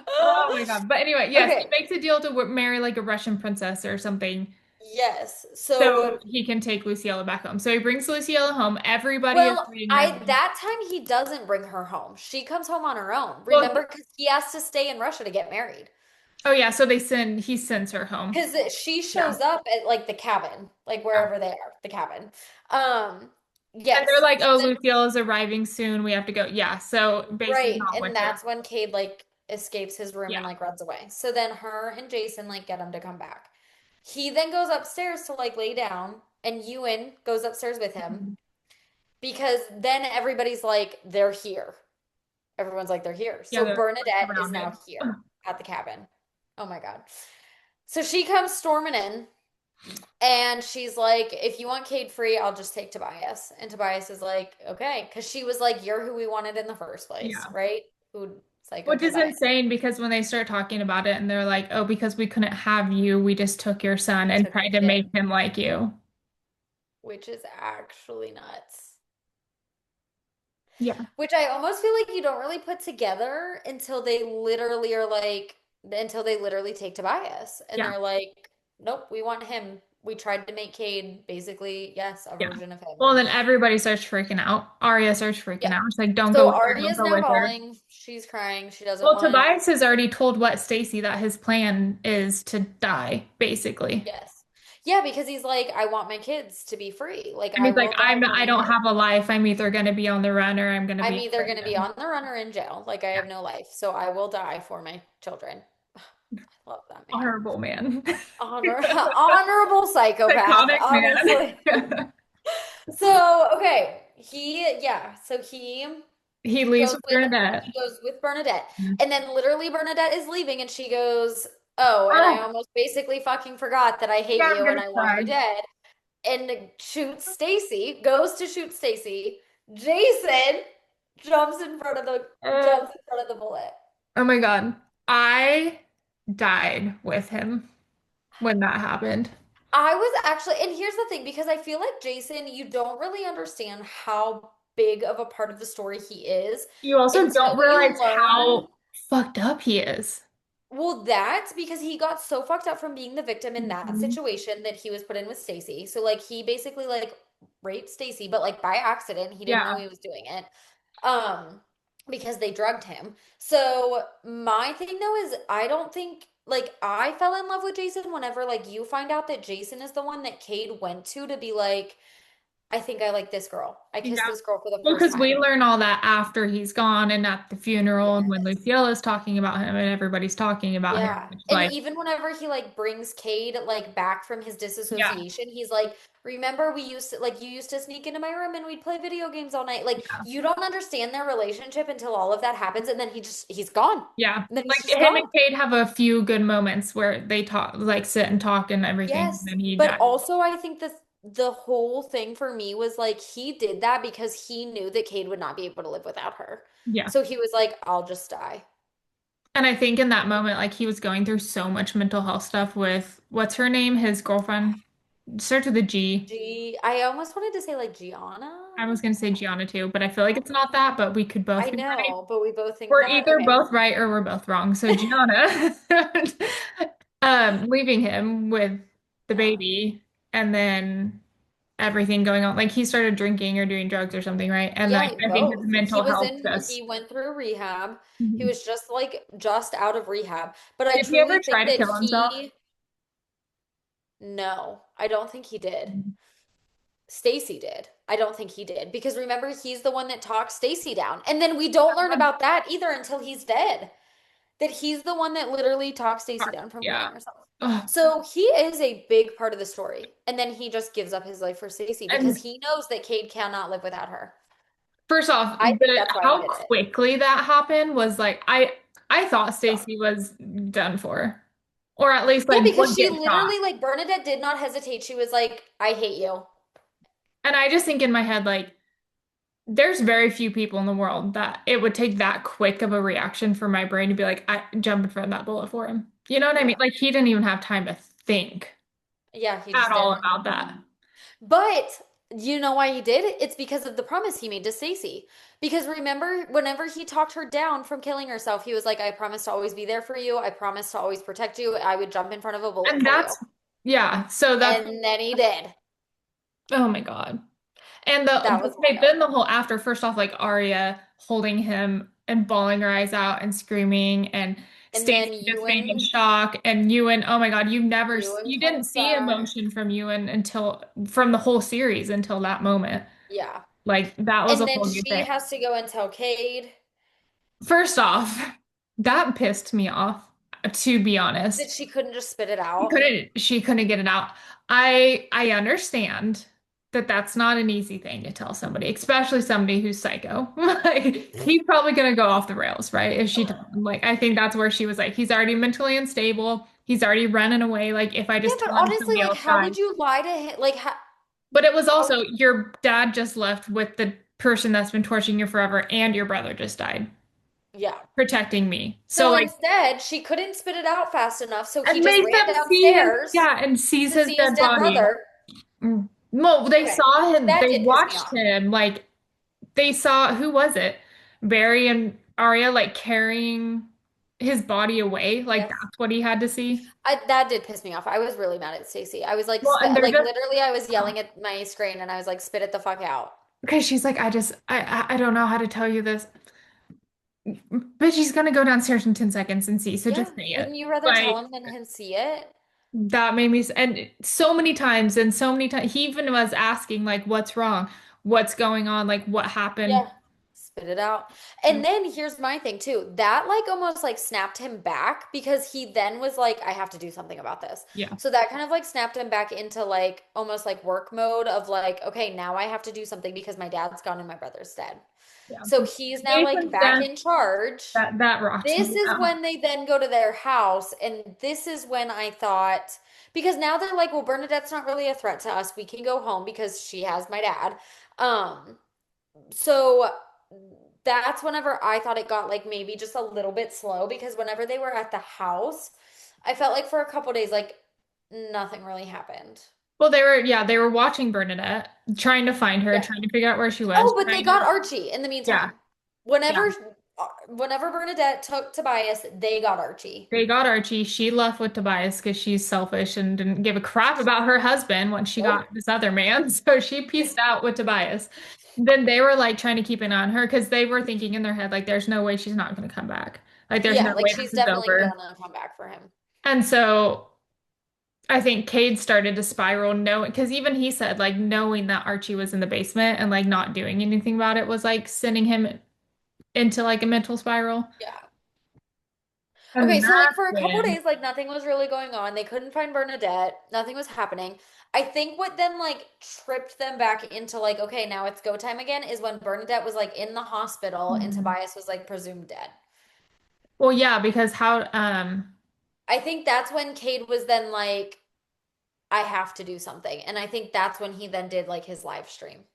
Oh my God. But anyway, yes, he Okay. makes a deal to marry like a Russian princess or something Yes. so So, he can take Luciella back home. So he brings Luciella home. Everybody is well, reading I them. that time he doesn't bring her home. She comes home on her own. Well, Remember, because he has to stay in Russia to get married. oh yeah, so he sends her home. Because she Yeah. shows up at like the cabin, like Yeah. wherever they are, the cabin. Um, And they're yes. like, So oh, then, Lucille's arriving soon. We have to go. Yeah. So Base is right, not and with her. that's when Cade like escapes his room and Yeah. like runs away. So then her and Jason like get him to come back. He then goes upstairs to like lay down, and Ewan goes upstairs with him Mhm. because then everybody's like, they're here. Everyone's like, they're here. Yeah, So they're like, Bernadette is now surrounded. here at the cabin. Oh my God. So she comes storming in and she's like, if you want Cade free, I'll just take Tobias. And Tobias is like, okay. Because she was like, you're who we wanted in the first place, Yeah. right? Who's like, Which okay, is bye. insane because when they start talking about it and they're like, oh, because we couldn't have you, we just took your son We and took tried the to make kid, him like you. which is actually nuts. Yeah. Which I almost feel like you don't really put together until they literally are like, until they literally take Tobias and Yeah. they're like, nope, we want him. We tried to make Cade basically, yes, a Yeah. version of him. Well, then everybody starts freaking out. Arya starts freaking Yeah. out. It's like, don't go So with her. Don't Arya's go now with her. bawling. She's crying. She doesn't Well, want, Tobias has already told what Stacy that his plan is to die, basically. yes. Yeah, because he's like, I want my kids to be free. Like, And I he's like, will die for I my don't kids. have a life. I'm either going to be on the run or I'm going to be I'm in either going to be prison. on the run or in jail. Like, I Yeah. have no life. So I will die for my children. I love that man. Horrible man. Honorable psychopath, Psychotic honestly. man. So, okay. Yeah. So He leaves goes with with Bernadette. he goes with Bernadette. Mhm. And then literally Bernadette is leaving and she goes, "Oh, and I Oh, almost basically fucking forgot that I hate yeah, I'm you and gonna I want you cry. dead." And shoots Stacy, goes to shoot Stacy. Jason Oh, jumps in front of the bullet. oh my God. I died with him when that happened. I was actually, and here's the thing, because I feel like Jason, you don't really understand how big of a part of the story he is You also don't until you realize learn. how fucked up he is. Well, that's because he got so fucked up from being the victim in that Mhm. situation that he was put in with Stacy. So like he basically like raped Stacy, but like by accident. He didn't know Yeah. he was doing it. Um, because they drugged him. So my thing though is I don't think like I fell in love with Jason whenever like you find out that Jason is the one that Cade went to be like, I think I like this girl. I kissed Yeah. this girl for the Well, first because we time. learn all that after he's gone and at the funeral and when Yes. Luciella's talking about him and everybody's talking about him. Yeah. It's And like, even whenever he like brings Cade like back from his yeah, disassociation, he's like, remember we used to like you used to sneak into my room and we'd play video games all night. Like yeah, you don't understand their relationship until all of that happens and then he's gone. yeah. And then he's Like just him and gone. Kate have a few good moments where they talk, like sit and talk and everything, and Yes. then he But died. also I think the whole thing for me was like he did that because he knew that Cade would not be able to live without her. Yeah. So he was like, I'll just die. And I think in that moment, like he was going through so much mental health stuff with what's her name, his girlfriend, starts with a G. I almost wanted to say like Gianna. I was gonna say Gianna too, but I feel like it's not that, but we could both I be right. know, but we both think We're that. either Okay. both right or we're both wrong. So Gianna, leaving him with the Yeah. baby and then everything going on. Like he started drinking or doing drugs or something, right? And like Yeah, I think his both. mental health He just. went through rehab. He Mhm. was just like just out of rehab. But I Did he ever truly try think to that kill himself? no, I don't think he did. Mhm. Stacy did. I don't think he did because remember he's the one that talked Stacy down. And then we don't learn about that either until he's dead. That he's the one that literally talked Stacy down from Yeah. killing herself. Ugh. So he is a big part of the story. And then he just gives up his life for Stacy because And he knows that Cade cannot live without her. First off, I think that's why he how did it. quickly that happened was like I thought Shock. Stacy was done for. Or at least Yeah, like because would she get shot. literally, like, Bernadette did not hesitate. She was like, I hate you. And I just think in my head, like, there's very few people in the world that it would take that quick of a reaction for my brain to be like, I jump in front of that bullet for him. You know what I mean? Yeah. Like he didn't even have time to think Yeah, he at just all didn't. about that. But you know why he did it? It's because of the promise he made to Stacy. Because remember, whenever he talked her down from killing herself, he was like, I promise to always be there for you. I promise to always protect you. I would jump in front of a bullet And for you. that's yeah, so that's And then he did. oh my God. And That the was okay, wild. then the whole after first off, like Arya holding him and bawling her eyes out and screaming and And Stacey then just being in Ewan, shock and Ewan, oh my God, Ewan you didn't comes see back. emotion from Ewan until from the whole series until that moment. Yeah. Like that was a And then whole new she thing. has to go and tell Cade. First off, that pissed me off, to be That honest. she couldn't just spit it out. She couldn't get it out. I understand that that's not an easy thing to tell somebody, especially somebody who's psycho. Like he's probably gonna go off the rails, right? If she told him. Like I think that's where she was like, he's already mentally unstable. He's already running away. Like if I Yeah, just but tell him honestly, somebody like, else how died. would you lie to him? Like, But it was how also your dad just left with the person that's been torturing you forever, and your brother just died, yeah. protecting me. So So like instead, she couldn't spit it out fast enough, so he and just makes ran them see his downstairs yeah, and sees to his see his dead dead body. brother. Mm. Well, they Okay, saw him, that they did piss me watched off. him, like, they saw, who was it? Barry and Arya, like, carrying his body away. Like, Yes. that's what he had to see. That did piss me off. I was really mad at Stacey. I was like, Well, and they're like just, literally, I was yelling at my screen and I was like, spit it the fuck out. because she's like, I don't know how to tell you this, but she's gonna go downstairs in 10 seconds and see, so Yeah, just say it. wouldn't you rather tell Like, him than him see it? that made me, and so many times, he even was asking, like, what's wrong? What's going on? Like, what happened? Yeah. Spit it out. And then here's my thing too. That like almost like snapped him back because he then was like, I have to do something about this. Yeah. So that kind of like snapped him back into like almost like work mode of like, okay, now I have to do something because my dad's gone and my brother's dead. Yeah. So he's now like Jason's back death, in charge. that rocked This me. is when they then go to their house, and this is when I thought, because now they're like, well, Bernadette's not really a threat to us. We can go home because she has my dad. Um, so that's whenever I thought it got like maybe just a little bit slow because whenever they were at the house, I felt like for a couple days, like nothing really happened. Well, they were watching Bernadette, trying to find her, Yeah. trying to figure out where she was, Oh, but they trying to, got Archie in the yeah, meantime. yeah. Whenever Bernadette took Tobias, they got Archie. They got Archie. She left with Tobias because she's selfish and didn't give a crap about her husband when she got Nope. this other man. So she pieced out with Tobias. Then they were like trying to keep an eye on her because they were thinking in their head, like, there's no way she's not going to come back. Like, there's Yeah, no like way she's this is definitely over. gonna come back for him. And so I think Cade started to spiral knowing because even he said like knowing that Archie was in the basement and like not doing anything about it was like sending him into like a mental spiral. Yeah. And Okay, so like that's for a couple when, days, like nothing was really going on. They couldn't find Bernadette. Nothing was happening. I think what then like tripped them back into like, okay, now it's go time again is when Bernadette was like in the hospital and Mhm. Tobias was like presumed dead. Well, yeah, because how, I think that's when Cade was then like, I have to do something. And I think that's when he then did like his live stream.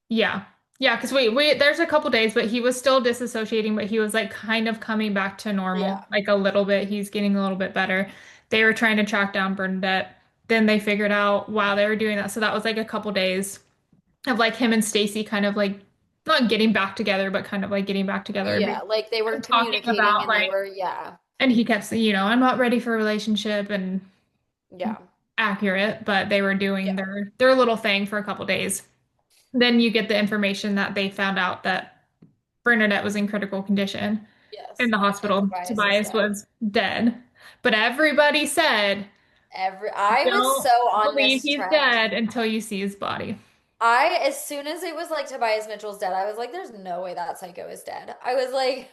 yeah, yeah, because there's a couple days, but he was still disassociating, but he was like kind of coming back to normal, Yeah. like a little bit. He's getting a little bit better. They were trying to track down Bernadette. Then they figured out while they were doing that. So that was like a couple days of like him and Stacy kind of like not getting back together, but kind of like getting back together Yeah, like they were and talking communicating about and they like, were, yeah, and he kept saying, I'm not ready for a relationship and yeah, accurate, but they were doing yeah, their little thing for a couple days. Then you get the information that they found out that Bernadette was in critical condition in yes. the And hospital. Tobias is Tobias dead. was dead. But everybody said, I was so don't on believe this he's trend. dead until you see his body. As soon as it was like Tobias Mitchell's dead, I was like, there's no way that psycho is dead. I was like,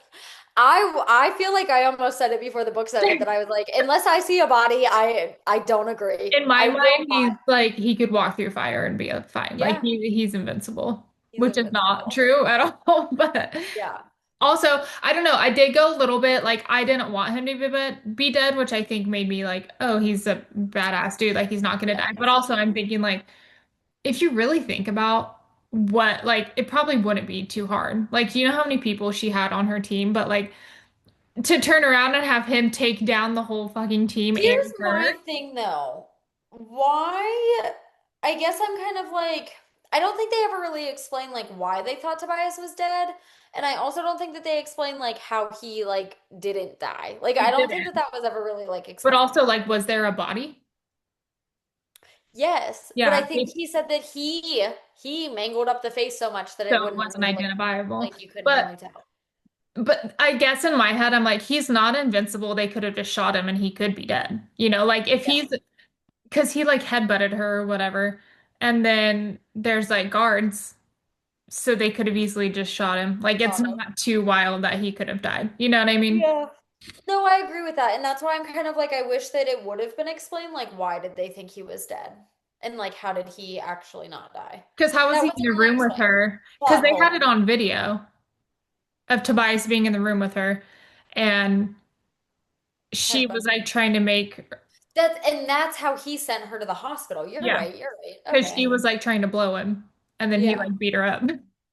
I feel like I almost said it before the book said it that I was like, unless I see a body, I don't agree. In my I will mind, not. he's like he could walk through fire and be fine. Like Yeah. he's invincible. He's which is not invincible. true at all. But Yeah. also, I don't know. I did go a little bit like I didn't want him to be dead, which I think made me like, oh, he's a badass dude. Like he's not gonna Yeah, die. But he's also, not. I'm thinking like, if you really think about what, like, it probably wouldn't be too hard. Like, you know how many people she had on her team, but like to turn around and have him take down the whole fucking team Here's and her. my thing though. Why? I guess I'm kind of like, I don't think they ever really explain like why they thought Tobias was dead. And I also don't think that they explain like how he like didn't die. Like He I don't think that didn't. that was ever really like But explained. also, like, was there a body? Yes, but I Yeah, think he said that he mangled up the face so much that so it it wouldn't wasn't really like identifiable. you couldn't But really tell. I guess in my head, I'm like, he's not invincible. They could have just shot him and he could be dead. You know, like if Yeah. he's because he like headbutted her or whatever, and then there's like guards, so they could have easily just shot him. Like it's Shot him. not too wild that he could have died. You know what I mean? Yeah. No, I agree with that. And that's why I'm kind of like, I wish that it would have been explained, like, why did they think he was dead? And like, how did he actually not die? Because how was That he in wasn't the really room with explained. her? Because Plot they had it hole. on video of Tobias being in the room with her, and she was Headbutt. like trying to make, That's how he sent her to the hospital. You're yeah, right. You're right. because she Okay. was like trying to blow him, and then he Yeah. like beat her up,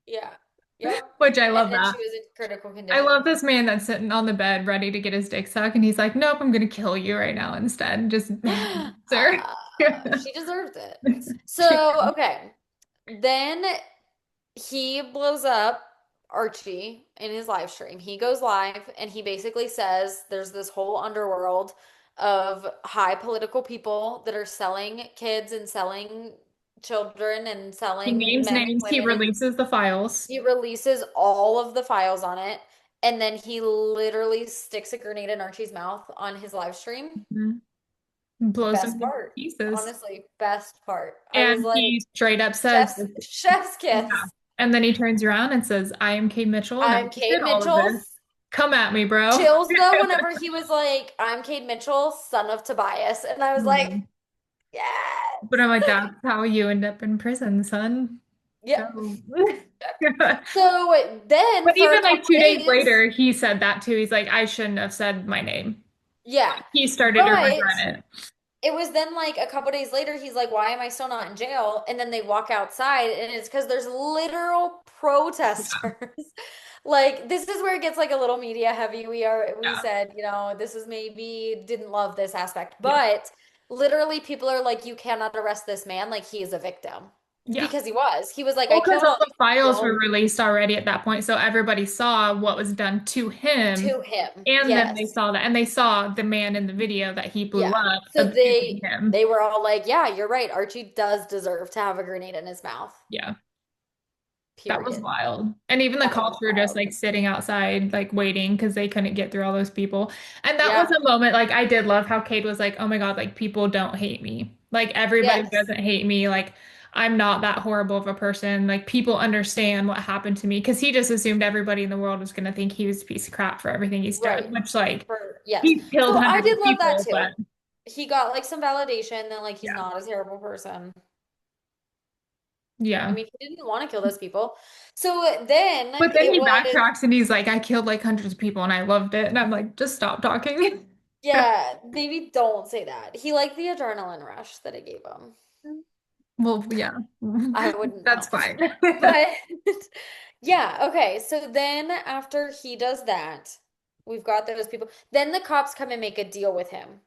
Yeah. Yep. which I And love then that. she was in critical I condition. love this man that's sitting on the bed ready to get his dick sucked, and he's like, "Nope, I'm gonna kill you right now instead." Just, sir. She deserved it. She- So, okay. Then he blows up Archie in his live stream. He goes live and he basically says there's this whole underworld of high political people that are selling kids and selling children and He selling names men and names. He women. releases the files. He releases all of the files on it and then he literally sticks a grenade in Archie's mouth on his live stream. Mhm. Blows him Best to part. pieces. Honestly, best part. I was And like, he straight up says, chef's yeah. kiss. And then he turns around and says, I am Kate Mitchell and I I'm did Cade all of Mitchell. this. Come at me, bro. Chills though whenever he was like, I'm Cade Mitchell, son of Tobias. And I was like, Mhm. yes. But I'm like, that's how you end up in prison, son. Yep. Go. So then But for a even like couple 2 days days, later, he said that too. He's like, I shouldn't have said my name. yeah. He started to But regret it. it was then like a couple days later, he's like, why am I still not in jail? And then they walk outside, and it's because there's literal Yeah. protesters. Like, this is where it gets like a little media heavy. We Yeah. said, this is maybe didn't love this aspect, Yeah. but literally people are like, you cannot arrest this man. Like, he is a victim Yeah. because he was. He was like, I Well, because killed all all the these files were people released already at that point, so everybody saw what was done to him, to him. and then they Yes. saw that, and they saw the man in the video that he blew Yeah. up So abusing they him. they were all like, yeah, you're right. Archie does deserve to have a grenade in his mouth. Yeah, that was Period. wild. And even the That was cops were just wild. like sitting outside, like waiting because they couldn't get through all those people. And that was Yeah. a moment, like I did love how Cade was like, "Oh my God, like people don't hate me. Like everybody Yes. doesn't hate me. Like I'm not that horrible of a person. Like people understand what happened to me." Because he just assumed everybody in the world was gonna think he was a piece of crap for everything he's done, Right. which like Yes. he killed So I hundreds did of love that people, but too. He got like some validation that like he's yeah. not a terrible person. I Yeah. mean, he didn't want to kill those people. So then But then it he was, backtracks and he's like, I killed like hundreds of people and I loved it. And I'm like, just stop talking. yeah, maybe don't say that. He liked the adrenaline rush that it gave him. Well, yeah, I wouldn't that's know. fine. But yeah, okay. So then after he does that, we've got those people. Then the cops come and make a deal with him.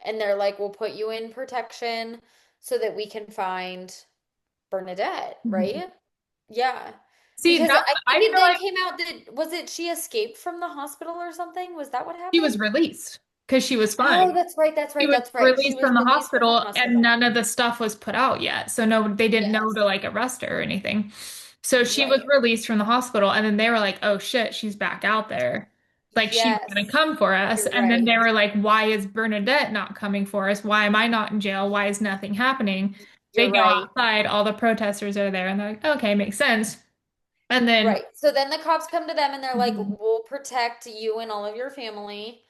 And they're like, we'll put you in protection so that we can find Bernadette, Mhm. right? Yeah. See, Because that's, I think I it feel then like came out that was it she escaped from the hospital or something? Was that what she was happened? released because she was Oh, fine. that's right, that's She right, was that's right. She released was from the released from the hospital and hospital. none of the stuff was put out yet. So no, they didn't know to Yes. like arrest her or anything. So she was Right. released from the hospital and then they were like, "Oh shit, she's back out there. Like she's gonna Yes. come for us." You're And then they right. were like, "Why is Bernadette not coming for us? Why am I not in jail? Why is nothing happening?" They You're go right. outside, all the protesters are there and they're like, "Okay, makes sense." And then Right. So then the cops come to them and they're like, Mhm. we'll protect you and all of your family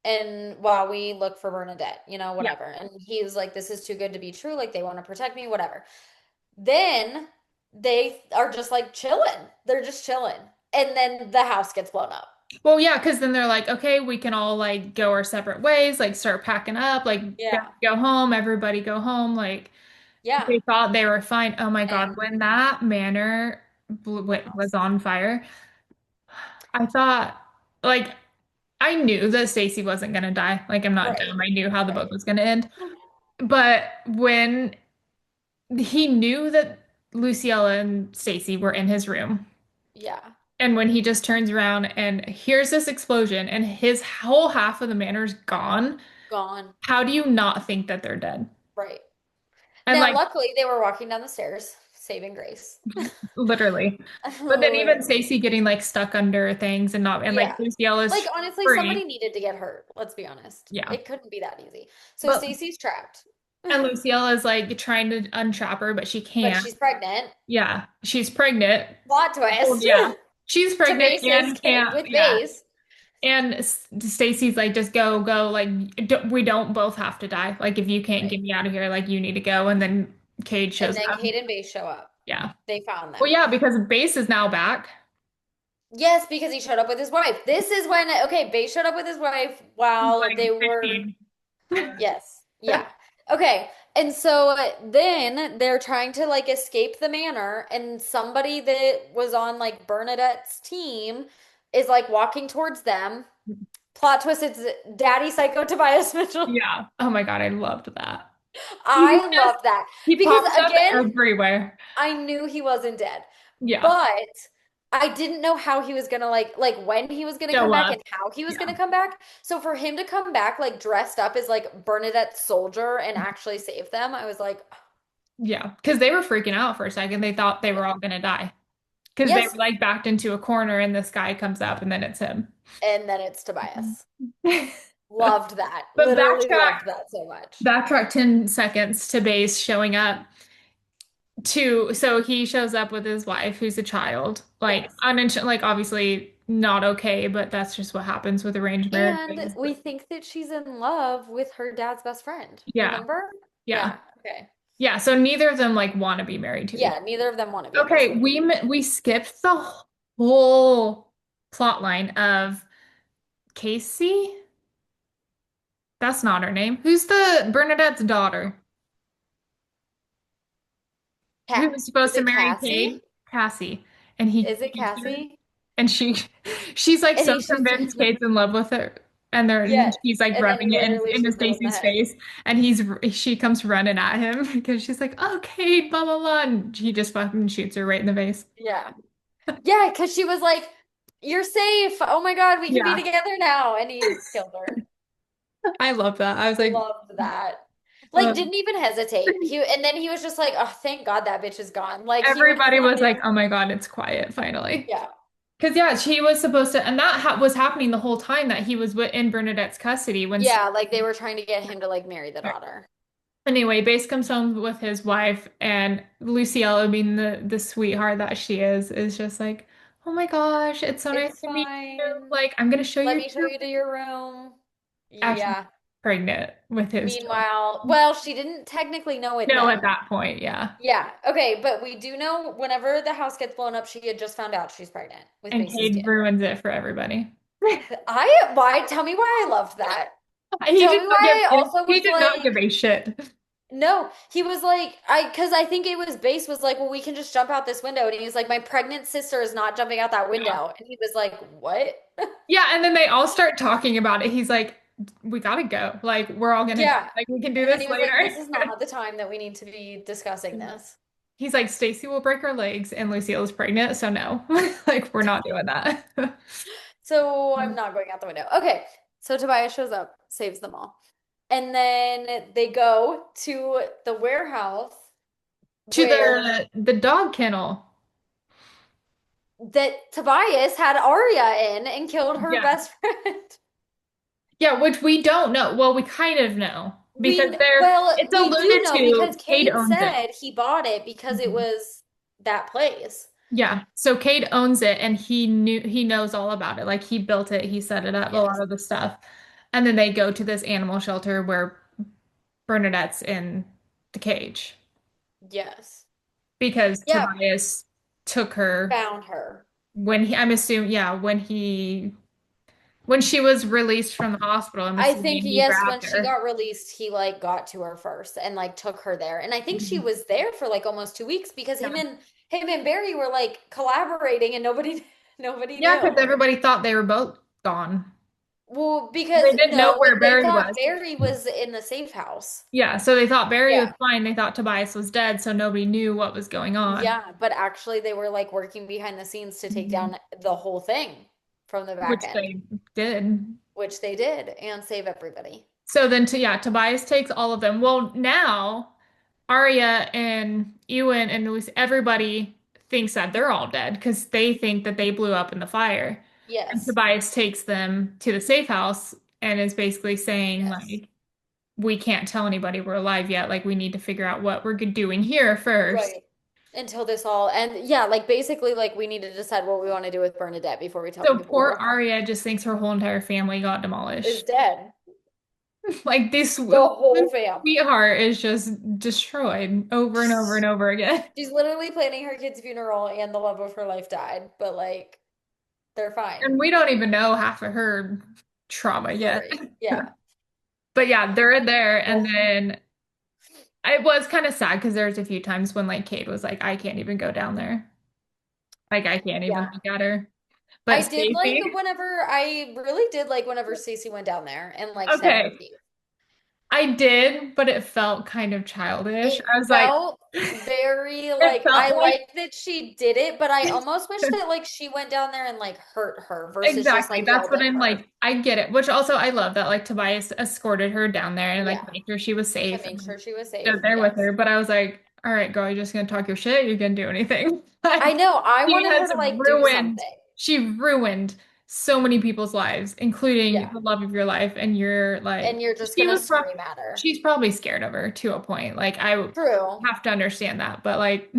and while we look for Bernadette, Yeah. whatever. And he was like, this is too good to be true. Like they want to protect me, whatever. Then they are just like chilling. They're just chilling. And then the house gets blown up. Well, yeah, because then they're like, okay, we can all like go our separate ways, like start packing up, like Yeah. go home, everybody go home. Like Yeah. they thought they were fine. Oh my God, And when that manor was on fire, I thought like I knew that Stacy wasn't gonna die. Like I'm not right. dumb. I knew how the book Right. was gonna end. But when he knew that Luciella and Stacy were in his room, Yeah. and when he just turns around and hears this explosion and his whole half of the manor's gone, Gone. how do you not think that they're dead? Right. And Now, like luckily, they were walking down the stairs, saving grace. literally. But then even Literally. Stacy getting like stuck under things and not and like Yeah. Like, Luciella's honestly, somebody free. needed to get hurt. Let's be honest. Yeah. It couldn't be that easy. So But Stacy's trapped, and Luciella is like trying to untrap her, but she but can't. she's pregnant. Yeah. She's pregnant. Plot Well, twist yeah. She's to pregnant basis and can't. with Yeah. base. And Stacy's like, just go, go. Like, we don't both have to die. Like, if you can't Right. get me out of here, like, you need to go. And then Cade And shows then up. Kate and Base show up. Yeah. They found Well, them. yeah, because Base is now back. Yes, because he showed up with his wife. This is when, okay, Base showed up with his wife He's while like they were, 15. yes, yeah. Okay, and so then they're trying to like escape the manor, and somebody that was on like Bernadette's team is like walking towards them. Plot twist, it's Daddy Psycho Tobias Mitchell. Yeah. Oh my God, I loved that. He I just, love that he because pops up again, everywhere. I knew he wasn't dead, Yeah. but I didn't know how he was gonna like when he was gonna come Show back up. and how he was Yeah. gonna come back. So for him to come back like dressed up as like Bernadette's soldier and actually save them, I was like, Yeah. Because they were freaking out for a second. They thought they yeah. were all going to die. Because they Yes, were like backed into a corner and this guy comes up and then it's him. and then it's Tobias. But Loved that. Literally backtrack loved that so much. backtrack 10 seconds to Base showing up to so he shows up with his wife who's a child like Yes. like obviously not okay but that's just what happens with arranged And marriages we but think that she's in love with her dad's best friend. yeah Remember? yeah Yeah. Okay. yeah so neither of them like want to be married to each Yeah, neither of them want to be in this okay relationship. we skipped the whole plot line of Casey. That's not her name. Who's the Bernadette's daughter Cat, who was is supposed to it marry Cassie? Cade? Cassie. And he Is it keeps her. Cassie? And she's like And so he shoots her in convinced the Cade's in love with her. And yes, she's like and then rubbing it literally into shoots him in the Stacy's head. face. And she comes running at him because she's like, oh, Cade, blah, blah, blah. And he just fucking shoots her right in the face. Yeah. Yeah, because she was like, "You're safe. Oh my God, we can be Yeah. together now." And he killed her. I love that. I was like, Loved that. Like, uh, didn't even hesitate. And then he was just like, "Oh, thank God that bitch is gone." Like he was everybody was like, like, oh my God, it's quiet finally. yeah. Because yeah, she was supposed to, and that was happening the whole time that he was in Bernadette's custody when. Yeah, like they were trying to get him to like marry the daughter. Anyway, Base comes home with his wife, and Luciella, being the sweetheart that she is just like, oh my gosh, it's so nice It's to meet you. fine. Like, I'm gonna show Let you me show your you to your room. actually Yeah. pregnant with his child. Meanwhile, well, she didn't technically know it No, at then. that point, yeah. Yeah. Okay, but we do know whenever the house gets blown up, she had just found out she's pregnant with And Base's Cade kid. ruins it for everybody. Tell me why I loved that. He Tell did me not why I give also he was did not like, give a shit. no, he was like, because I think it was Base was like, well, we can just jump out this window. And he was like, my pregnant sister is not jumping out that Yeah. window. And he was like, what? Yeah, and then they all start talking about it. He's like, we gotta go. Like, we're all gonna Yeah. like we can do And then this he was like, later. this is not the time that we need to be discussing this. He's like, Stacy will break her legs and Lucille's pregnant, so no. Like, we're not doing that. So I'm not going out the window. Okay. So Tobias shows up, saves them all. And then they go to the warehouse To where the dog kennel. that Tobias had Arya in and killed her Yeah. best friend. Yeah, which we don't know. Well, we kind of know because it's We do alluded know to because Cade Cade owns it. said he bought it because it Mhm. was that place. Yeah. So Cade owns it and he knows all about it. Like he built it, he set it up, a lot Yes. of the stuff. And then they go to this animal shelter where Bernadette's in the cage. Yes. because Yeah, Tobias took her found her. when I'm assuming, yeah, when she was released from the hospital, I'm I think assuming he yes, when grabbed she her. got released, he like got to her first and like took her there. And I think she Mhm. was there for like almost 2 weeks because Yeah. him and Barry were like collaborating and nobody nobody Yeah, because knew. everybody thought they were both gone. Well, They because didn't know no, where they Barry thought was. Barry was in the safe house. Yeah, so they thought Barry was Yeah. fine. They thought Tobias was dead, so nobody knew what was going on, Yeah, but actually they were like working behind the scenes to take Mhm. down the whole thing from the back Which end, they did. which they did and save everybody. So then, yeah, Tobias takes all of them. Well, now Arya and Ewan and Lucy, everybody thinks that they're all dead because they think that they blew up in the fire. And Yes. Tobias takes them to the safe house and is basically saying, Yes. like, we can't tell anybody we're alive yet. Like, we need to figure out what we're doing here first. Right. Until this all, and yeah, like basically, like we need to decide what we want to do with Bernadette before we tell So people we're poor alive. Arya just thinks her whole entire family got Is demolished. dead. Like, this The whole fam. sweetheart is just destroyed over and over and over again. She's literally planning her kid's funeral and the love of her life died, but like they're fine. And we don't even know half of her trauma yet. Story. Yeah. But yeah, they're in there. And Oh, then it was kind of sad because there's a few times when like Kate was like, I can't even go down there. Like I can't even yeah. look at her. I But did like Stacey, whenever I really did like whenever Stacey went down there and like said her okay, piece. I did, but it felt kind of childish. It I was like, felt very it like I felt like like that she did it, but I almost wish that like she went down there and like hurt her versus just exactly. like That's yelled what at I'm her. like. I get it. Which also I love that like Tobias escorted her down there and like Yeah. made sure she was And safe made and sure she was safe. stood there with Yes. her. But I was like, all right, girl, you're just gonna talk your shit. You're gonna do anything. I Like know. I she wanted her has to like do ruined. something. She ruined so many people's lives, including Yeah. the love of your life. And you're like, And you're just she gonna was. scream at her. She's probably scared of her to a point. Like I True. have to understand that, but like,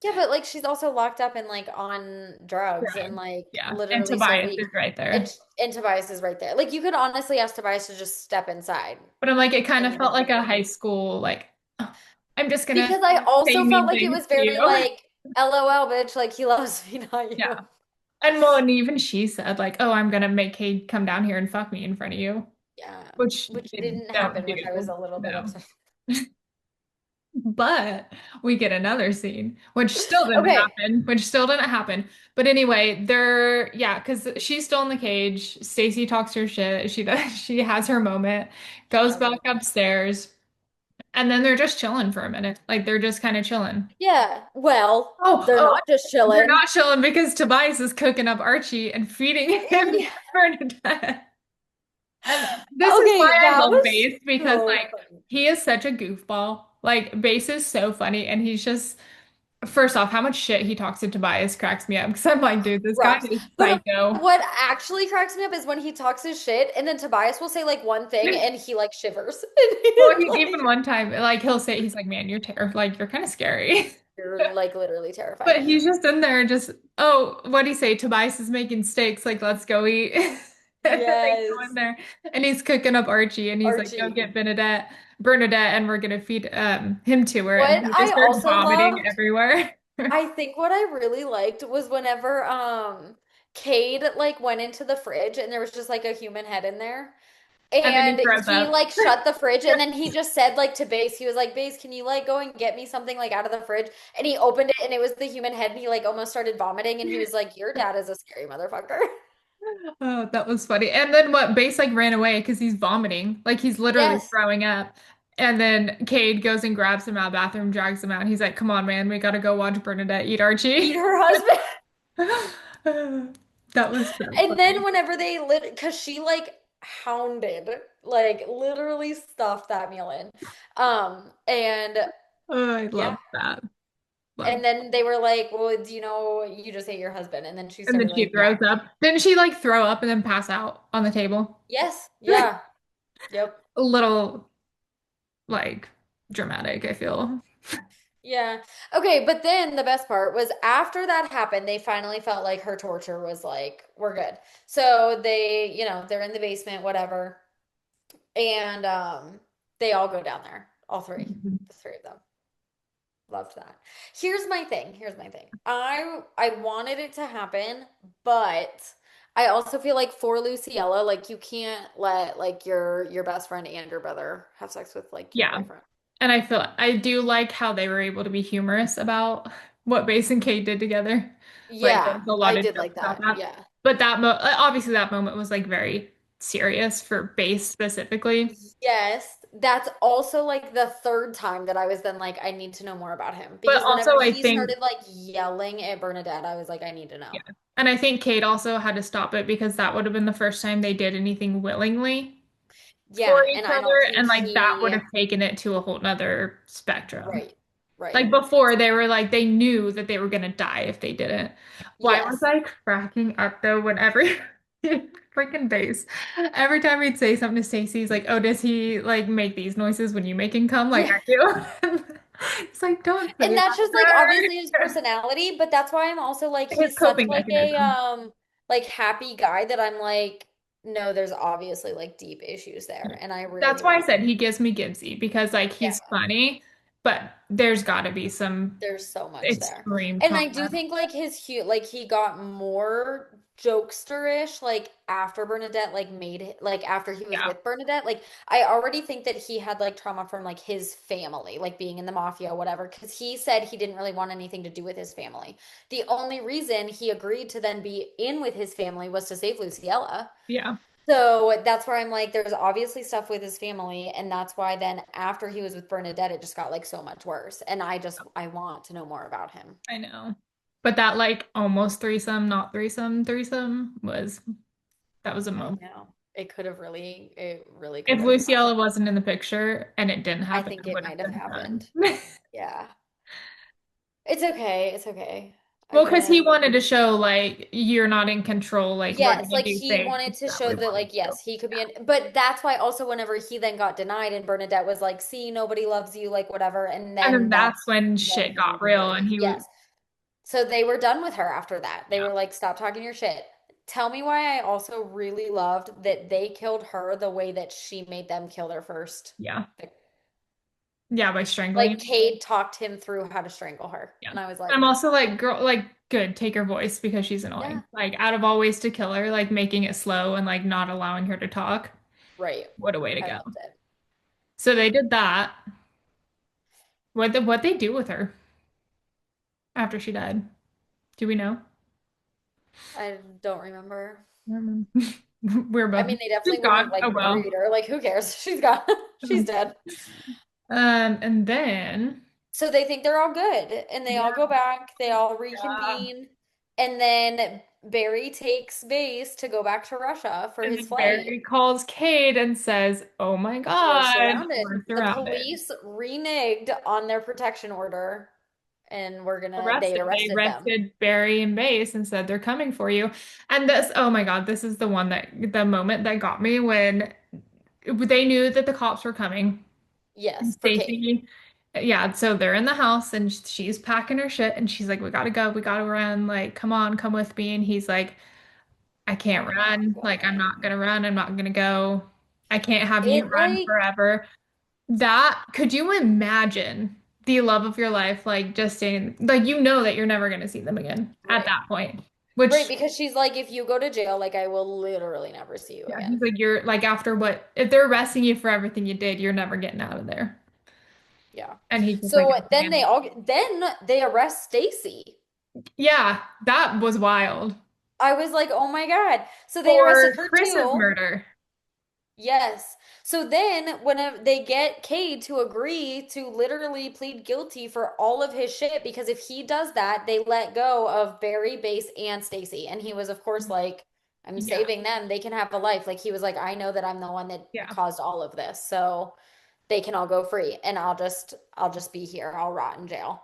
Yeah, but like she's also locked up and like on drugs and like yeah. And literally so Tobias is weak. right And there. and Tobias is right there. Like you could honestly ask Tobias to just step inside But I'm like, it kind of and felt have like him a be high like school, like, oh, I'm just gonna because I say also felt mean like it things was to very you. like LOL bitch, like he loves me, not Yeah. you. And well, and even she said, like, oh, I'm gonna make Cade come down here and fuck me in front of you, Yeah. which Which you didn't don't happen, which I was do. a little bit No. upset. But we get another scene, which still didn't Okay. happen, which still didn't happen. But anyway, they're yeah, because she's still in the cage. Stacey talks her shit. She does, she has her moment, She goes has back her. upstairs, and then they're just chilling for a minute. Like they're just kind of chilling. Yeah. Well, Oh, they're oh, not just they're chilling. not chilling because Tobias is cooking up Archie and feeding him Yeah. Bernadette. And this is why Okay, I that love was Base because so like funny. he is such a goofball. Like Base is so funny and he's just first off, how much shit he talks to Tobias cracks me up because I'm like, dude, this guy Cracks. is But psycho. what actually cracks me up is when he talks his shit and then Tobias will say like one thing and he like shivers. And Well, he's he even like, one time, like he'll say, he's like, man, you're terrible. Like you're kind of scary. you're like literally terrifying But me. he's just in there, just oh, what do you say? Tobias is making steaks. Like, let's go eat. And then they go in Yes. there, and he's cooking up Archie, and he's like, "Go Archie. get Bernadette, and we're gonna feed him to her." And What he just I starts also vomiting loved, everywhere. I think what I really liked was whenever Cade like went into the fridge and there was just like a human head in there. And then he And throws he up. like shut the fridge and then he just said like to Base, he was like, Base, can you like go and get me something like out of the fridge? And he opened it and it was the human head and he like almost started vomiting and he was like, your dad is a scary motherfucker. Oh, that was funny. And then what? Base like ran away because he's vomiting, like he's literally Yes. throwing up. And then Cade goes and grabs him out of the bathroom, drags him out. And he's like, "Come on, man, we gotta go watch Bernadette eat Eat Archie." her husband. That was so And then funny. whenever they lit, because she like hounded, like literally stuffed that meal in. And Oh, I yeah. love that. Love. And then they were like, well, do you know you just ate your husband? And then she And then started she like throws yelling. up. Didn't she like throw up and then pass out on the table? Yes. Yeah. Yep. A little like dramatic, I feel. Yeah. Okay, but then the best part was after that happened, they finally felt like her torture was like, we're good. So they, they're in the basement, whatever. And they all go down there, all three, the three of them. Loved that. Here's my thing. Here's my thing. I wanted it to happen, but I also feel like for Luciella, like you can't let like your best friend and your brother have sex with like your Yeah. boyfriend. And I do like how they were able to be humorous about what Base and Kate did together. Like Yeah, there's a lot I of did jokes like about that. that. Yeah. But obviously that moment was like very serious for Base specifically. Yes, that's also like the third time that I was then like, I need to know more about him. But Because whenever also I he think started like yelling at Bernadette, I was like, I need to yeah. know. And I think Kate also had to stop it because that would have been the first time they did anything willingly for Yeah, each and I don't other. think And like that would he, have taken it to a whole nother spectrum. right, right. Like before, they were like, they knew that they were gonna die if they didn't. Why was Yes. I cracking up though whenever freaking Base? Every time he'd say something to Stacey, he's like, oh, does he like make these noises when you make him come like Yeah. I do? It's like, don't say And that's just like obviously his that. personality, but that's why I'm also like His he's such coping like a mechanism. like happy guy that I'm like, no, there's obviously like deep issues there. And I That's really why I want said he gives me Gibbsy because like yeah. he's funny, but there's got to be some There's so much there. extreme And I do trauma. think like like he got more jokesterish like after Bernadette like made it like after he was Yeah, with Bernadette. Like I already think that he had like trauma from like his family, like being in the mafia, whatever, because he said he didn't really want anything to do with his family. The only reason he agreed to then be in with his family was to save Luciella. yeah, So that's where I'm like, there's obviously stuff with his family, and that's why then after he was with Bernadette, it just got like so much worse. And I want to know more about him. I know. But that like almost threesome, not threesome was that was a I moment. know. It really could If have Luciella happened. wasn't in the picture and it didn't I happen, think it it would have might have been happened. done. Yeah. It's okay. It's okay. I Well, because he wouldn't. wanted to show like you're not in control, like we're Yes, gonna like do he things wanted to that show we that, want to like, do. yes, he could be in, but that's why also whenever he then got denied and Bernadette was like, see, nobody loves you, like, whatever. And And then then that's that's when when shit he got real revealed. and he was Yes. So they were done with her after that. They yeah, were like, stop talking your shit. Tell me why I also really loved that they killed her the way that she made them kill their first yeah. victim. Yeah, by strangling Like him. Cade talked him through how to strangle her. Yeah. And I was I'm like, also like, girl, like, good, take her voice because she's yeah, annoying. Like, out of all ways to kill her, like making it slow and like not allowing her to talk. right. What a way to I go. loved it. So they did that. What they do with her after she died? Do we know? I don't remember. I don't remember. We're I both. mean, they She's definitely wouldn't have gone. Oh like well. buried her. Like, who cares? She's gone. She's dead. And then So they think they're all good and they yeah, all go back, they all yeah. reconvene, and then Barry takes base to go back to Russia for And his then flight. Barry calls Cade and says, "Oh my We're God, surrounded. we're The surrounded." police reneged on their protection order and they Arrested. They arrested them. arrested Barry and Base and said they're coming for you. And this, oh my God, this is the moment that got me when they knew that the cops were coming. And Yes, for Kate. Stacy, yeah, so they're in the house and she's packing her shit and she's like, "We gotta go, we gotta run. Like, come on, come with me." And he's like, "I can't I'm not run. Like, I'm not going. gonna run. I'm not gonna go. I can't have you It run like forever." That, could you imagine the love of your life, like just saying, like, you know that you're never going to see them again at right. that point, Right, which, because she's like, if you go to jail, like I will literally never see you yeah, he's again. like, you're like, after what, if they're arresting you for everything you did, you're never getting out of there. Yeah. And he's just like, So I can't. then they arrest Stacy. Yeah, that was wild. I was like, "Oh my God." So they For arrested her Chris's too. murder. Yes. So then whenever they get Cade to agree to literally plead guilty for all of his shit because if he does that, they let go of Barry, Base, and Stacy. And he was of course like, I'm Yeah, saving them. They can have a life. Like he was like, I know that I'm the one that yeah, caused all of this. So they can all go free and I'll just be here. I'll rot in jail.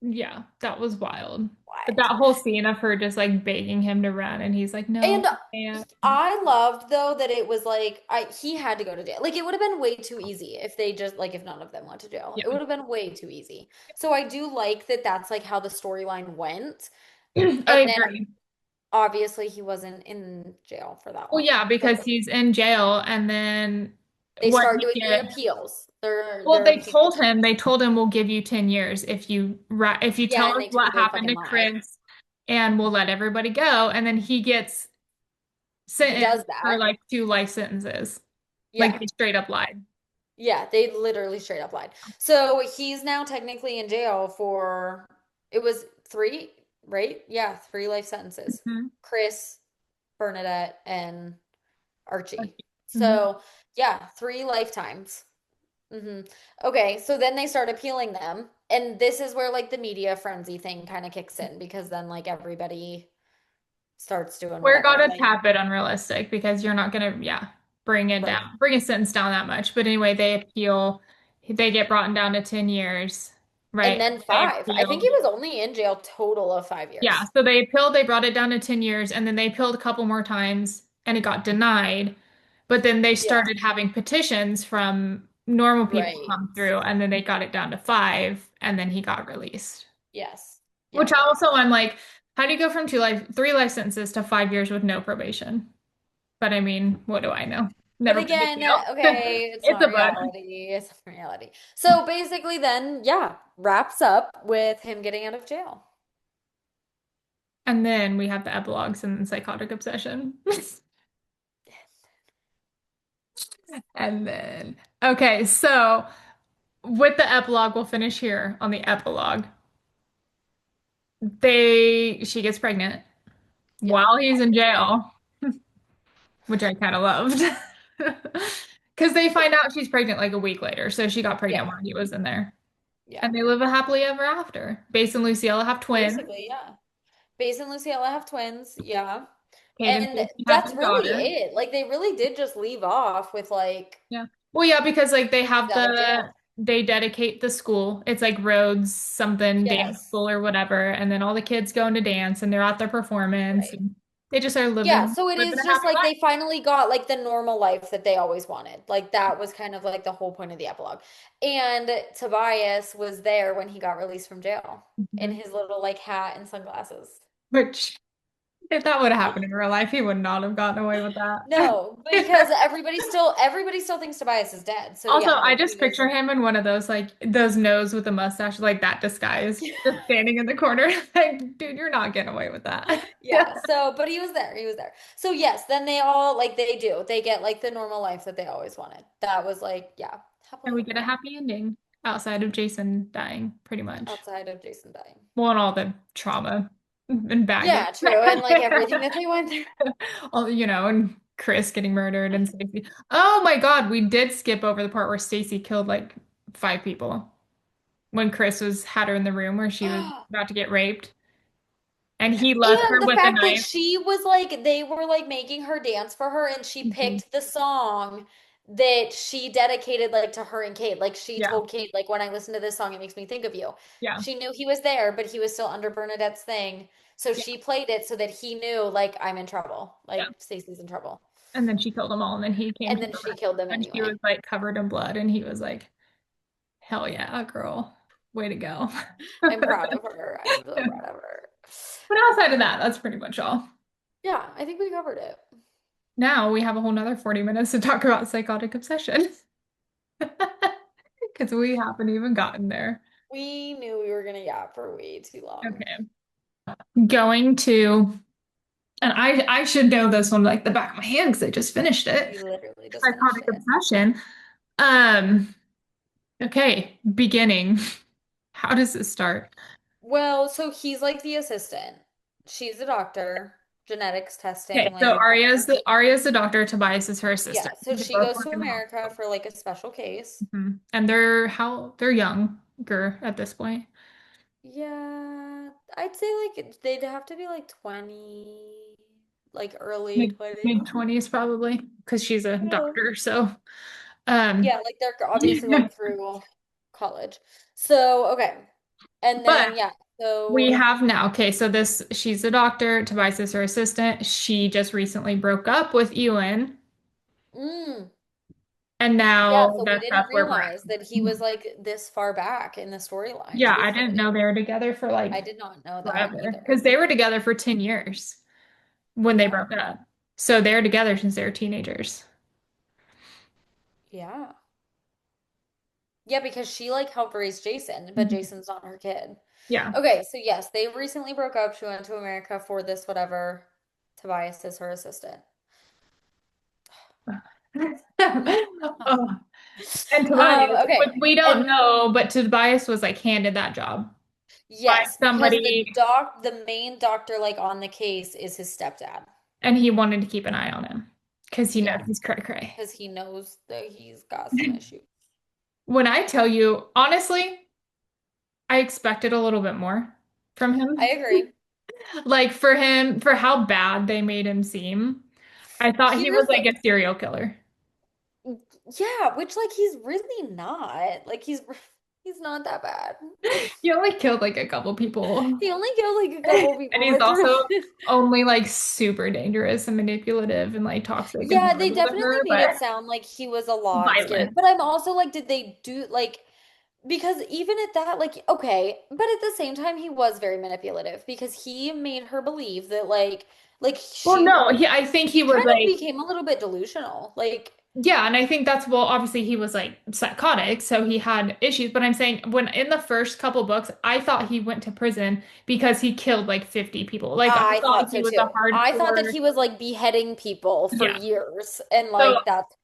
yeah, that was wild. But What? that whole scene of her just like begging him to run, and he's like, no, And I can't. I loved though that it was like he had to go to jail. Like it would have been way too easy if they just like if none of them went to jail. Yeah, It would have been way too easy. So I do like that that's like how the storyline went. I And then agree. obviously he wasn't in jail for that Well, long. yeah, So because he's in jail, and then they what start he doing the did, appeals. Well, They're appealing it. they told him we'll give you 10 years if you tell Yeah, and us they what totally happened fucking to lied. Chris and we'll let everybody go. And then he gets He does sentenced for that. like 2 life sentences. Like Yeah. they straight up lied. Yeah, they literally straight up lied. So he's now technically in jail for it was three, right? Yeah, three life sentences. Mhm. Chris, Bernadette, and Archie. Mhm. So yeah, three lifetimes. hmm Okay, so then they start appealing them, and this is where like the media frenzy thing kind of kicks in because then like everybody starts doing We're whatever. gonna Like, tap it unrealistic because you're not gonna, yeah, right. bring a sentence down that much. But anyway, they appeal, they get brought down to 10 years, And right? then They five. I think he appealed. was only in jail total of five Yeah, years. so they appealed, they brought it down to 10 years, and then they appealed a couple more times and it got denied. But then they Yeah, started having petitions from normal people right. come through, and then they got it down to 5, and then he got released. Yes. Which Yeah, I yeah, also I'm like, how do you go from 3 life sentences to 5 years with no probation? But I mean, what do I know? But Never been to again, jail. okay, it's It's not a book. reality. It's not reality. So basically, then, yeah, wraps up with him getting out of jail. And then we have the epilogues and psychotic obsession. And then, okay, so with the epilogue, we'll finish here on the epilogue. She gets pregnant Yeah, while he's in obviously. jail, which I kind of loved. Because they Yeah, find out she's pregnant like a week later. So she got pregnant yeah, while he was in there. yeah. And they live a happily ever after. Base and Luciella have twins. Basically, yeah. Base and Luciella have twins. Yeah. Kate and And Stacey have that's their really daughter. it. Like, they really did just leave off with, like, Yeah. Well, yeah, because like he's out of jail. they dedicate the school. It's like Rhodes something dance Yes. school or whatever, and then all the kids go into dance and they're at their performance Right. and they just are Yeah, so it living is a just happy like life. they finally got like the normal life that they always wanted. Like that was kind of like the whole point of the epilogue. And Tobias was there when he got released from jail in Mhm. his little like hat and sunglasses. Which if that would have happened in real life, he would not have gotten away with that. No, because everybody still thinks Tobias is dead. So Also, yeah, I like he just was picture him in one of those like those nose with a mustache, like that disguise, just standing in the corner. Like, dude, you're not getting away with that. yeah, so but he was there. He was there. So yes, then they all like they do. They get like the normal life that they always wanted. That was like, yeah, And happily we ever get a after happy ending outside of Jason dying, pretty much. outside of Jason dying. Well, and all the trauma and baggage. Yeah, true. And like everything that they went through. All, and Chris getting murdered and Stacey. Oh my God, we did skip over the part where Stacey killed like 5 people when Chris had her in the room where she was about to get raped and he left And her the with a fact that knife. she was like, they were like making her dance for her, and she Mhm. picked the song that she dedicated like to her and Kate. Like she Yeah, told Kate, like, when I listen to this song, it makes me think of you. yeah, She knew he was there, but he was still under Bernadette's thing. So yeah, she played it so that he knew, like, I'm in trouble. yeah. Like, Stacey's in trouble. And then she killed them all and then he came And to then the she rescue killed them and she was anyway. like covered in blood and he was like, hell yeah, girl. Way to go. I'm proud of her. I'm so proud of her. But outside of that, that's pretty much all. Yeah, I think we covered it. Now we have a whole nother 40 minutes to talk about psychotic obsession because we haven't even gotten there. We knew we were gonna yap for way too long. Okay. Going to, and I should know this one like the back of my hand because I just finished it. You literally just finished Psychotic it. obsession. Um, okay, beginning. How does this start? Well, so he's like the assistant. She's a doctor, genetics testing, Okay, so like whatever. Aria's the doctor, Tobias is her Yeah, assistant. so They she both goes work to in the America hospital. for like a special case. And they're younger at this point. Yeah, I'd say like they'd have to be like 20, like early Mid 20s. 20s probably because she's a Yeah. doctor. So um Yeah, like they're obviously going through college. So, okay. And but then yeah, we so have now. Okay, so this she's a doctor, Tobias is her assistant. She just recently broke up with Ewan, mm, and yeah, now so we didn't that's where we're at. realize that he was like this far back in the storyline, Yeah, I didn't truthfully. know they were together for I like did not know that forever either. because they were together for 10 years when they Yeah. broke up. So they're together since they were teenagers. Yeah. Yeah, because she like helped raise Jason, but Mhm. Jason's not her kid. Yeah. Okay, so yes, they recently broke up. She went to America for this whatever. Tobias is her assistant. Oh, and Tobias, which Okay. we don't And know, but Tobias was like handed that job by yes, because somebody, the main doctor like on the case is his stepdad. and he wanted to keep an eye on him because he knows Yeah, he's cray cray. because he knows that he's got some issues. When I tell you, honestly, I expected a little bit more from I him. agree. Like for him, for how bad they made him seem, I thought he was Here's like a serial killer. yeah, which like he's really not. Like he's not that bad. He only killed like a couple people. He only killed like a couple And people. he's It's also only like super dangerous and manipulative and like toxic and yeah, they horrible to definitely her, made but it sound like he was a lot scary. violent. But I'm also like, did they do like because even at that, like, okay, but at the same time, he was very manipulative because he made her believe that like Well, she no, I think he was kind of like, became a little bit delusional. Like, yeah, and I think that's, well, obviously he was like psychotic, so he had issues. But I'm saying when in the first couple books, I thought he went to prison because he killed like 50 people. Like I I thought thought he so was a too. I thought that hardcore, he was like beheading people for yeah. years and So like that's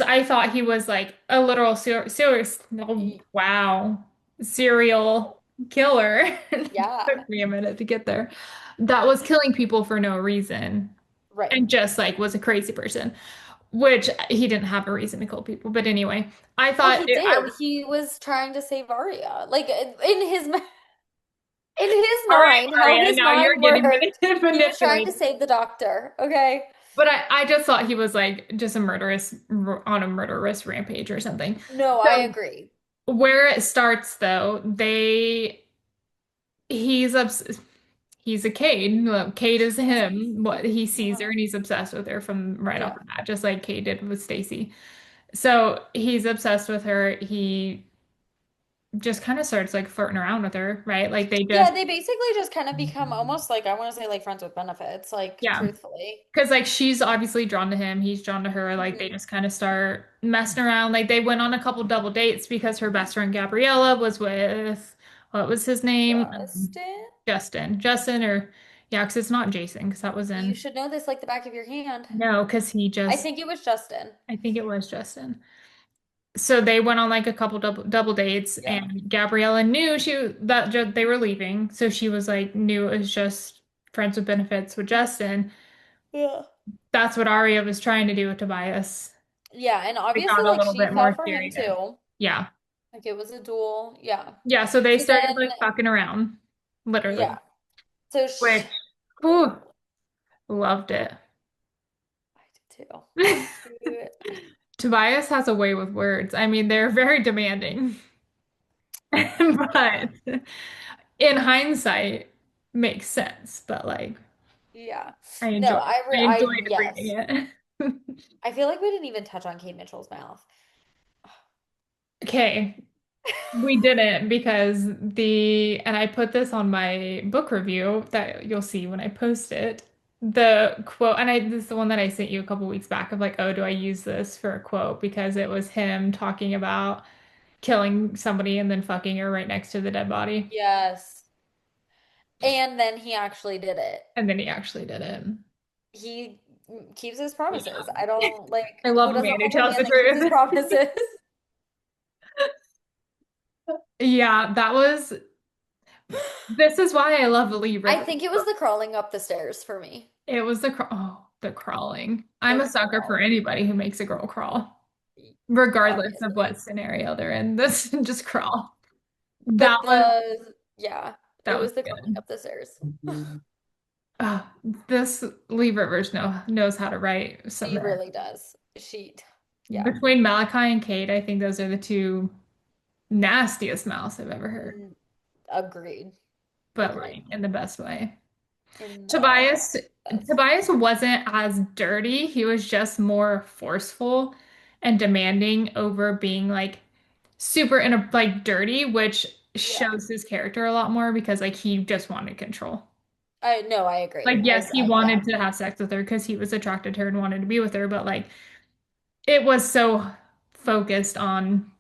I thought he was like a literal serious, oh, wow, serial killer. yeah, Took me a minute to get there. That was killing people for no reason right. and just like was a crazy person, which he didn't have a reason to kill people. But anyway, I Well, thought he I did. was He was trying to save Arya. Like in his in his all right, mind, how Arya. his Now you're mind getting worked, he was trying to manipulated. save the doctor. Okay. But I just thought he was like just a murderous on a murderous rampage or something. No, I So agree. where it starts though, he's obs he's a Cade. Look, Cade is him. What he sees her Uh-huh. and he's obsessed with her from right off Yeah. the bat, just like Cade did with Stacy. So he's obsessed with her. He just kind of starts like flirting around with her, right? Like they Yeah, just, they basically just kind of become almost like I want to say like friends with benefits, like yeah. truthfully. Because like she's obviously drawn to him, he's drawn to her. Like they Hmm. just kind of start messing around. Like they went on a couple double dates because her best friend Gabriella was with what was his name? Justin, Justin, or yeah, because it's not Jason, because that was you in should know this like the back of your hand. no, because he I just think it was Justin. I think it was Justin. So they went on like a couple double dates, Yeah. and Gabriella knew they were leaving, so she was like knew it was just friends with benefits with Justin. Yeah. That's what Arya was trying to do with Tobias. Yeah, and They obviously got a like little she bit fell more for him serious. too. Yeah. Like it was a duel. Yeah. Yeah, so they So started then, like fucking around, yeah. literally. So Which, sh whew, loved it. I did too. She, Tobias has a way with words. I mean, they're very demanding, yeah. but in hindsight, makes sense. But like, Yeah. I No, enjoyed, I enjoyed reading yes. it. I feel like we didn't even touch on Kate Mitchell's mouth. Okay, we didn't because and I put this on my book review that you'll see when I post it. The quote, and this is the one that I sent you a couple weeks back of like, oh, do I use this for a quote? Because it was him talking about killing somebody and then fucking her right next to the dead body. Yes. And then he actually did it. And then he actually did it. He keeps his promises. Yeah. I don't like I love who a man doesn't who love a tells man the that keeps his truth. promises. Yeah, this is why I love Leigh I Rivers. think it was the crawling up the stairs for me. It was the crawling. I'm The a sucker for crawling. anybody who makes a girl crawl, regardless of Obviously. what scenario they're in. This just crawl. That But was yeah, it that was was the crawling good. up the stairs. Uh, this Leigh Rivers knows how to write She something. really does. Yeah. Between Malachi and Kate, I think those are the two nastiest mouths I've ever heard, Mm, agreed. but Agreed. like in the best way. In the Tobias best. Tobias wasn't as dirty. He was just more forceful and demanding over being like super in a like dirty, which Yeah. shows his character a lot more because like he just wanted control. I no, I agree. Like yes, he Yeah. wanted to have sex with her because he was attracted to her and wanted to be with her, but like it was so focused on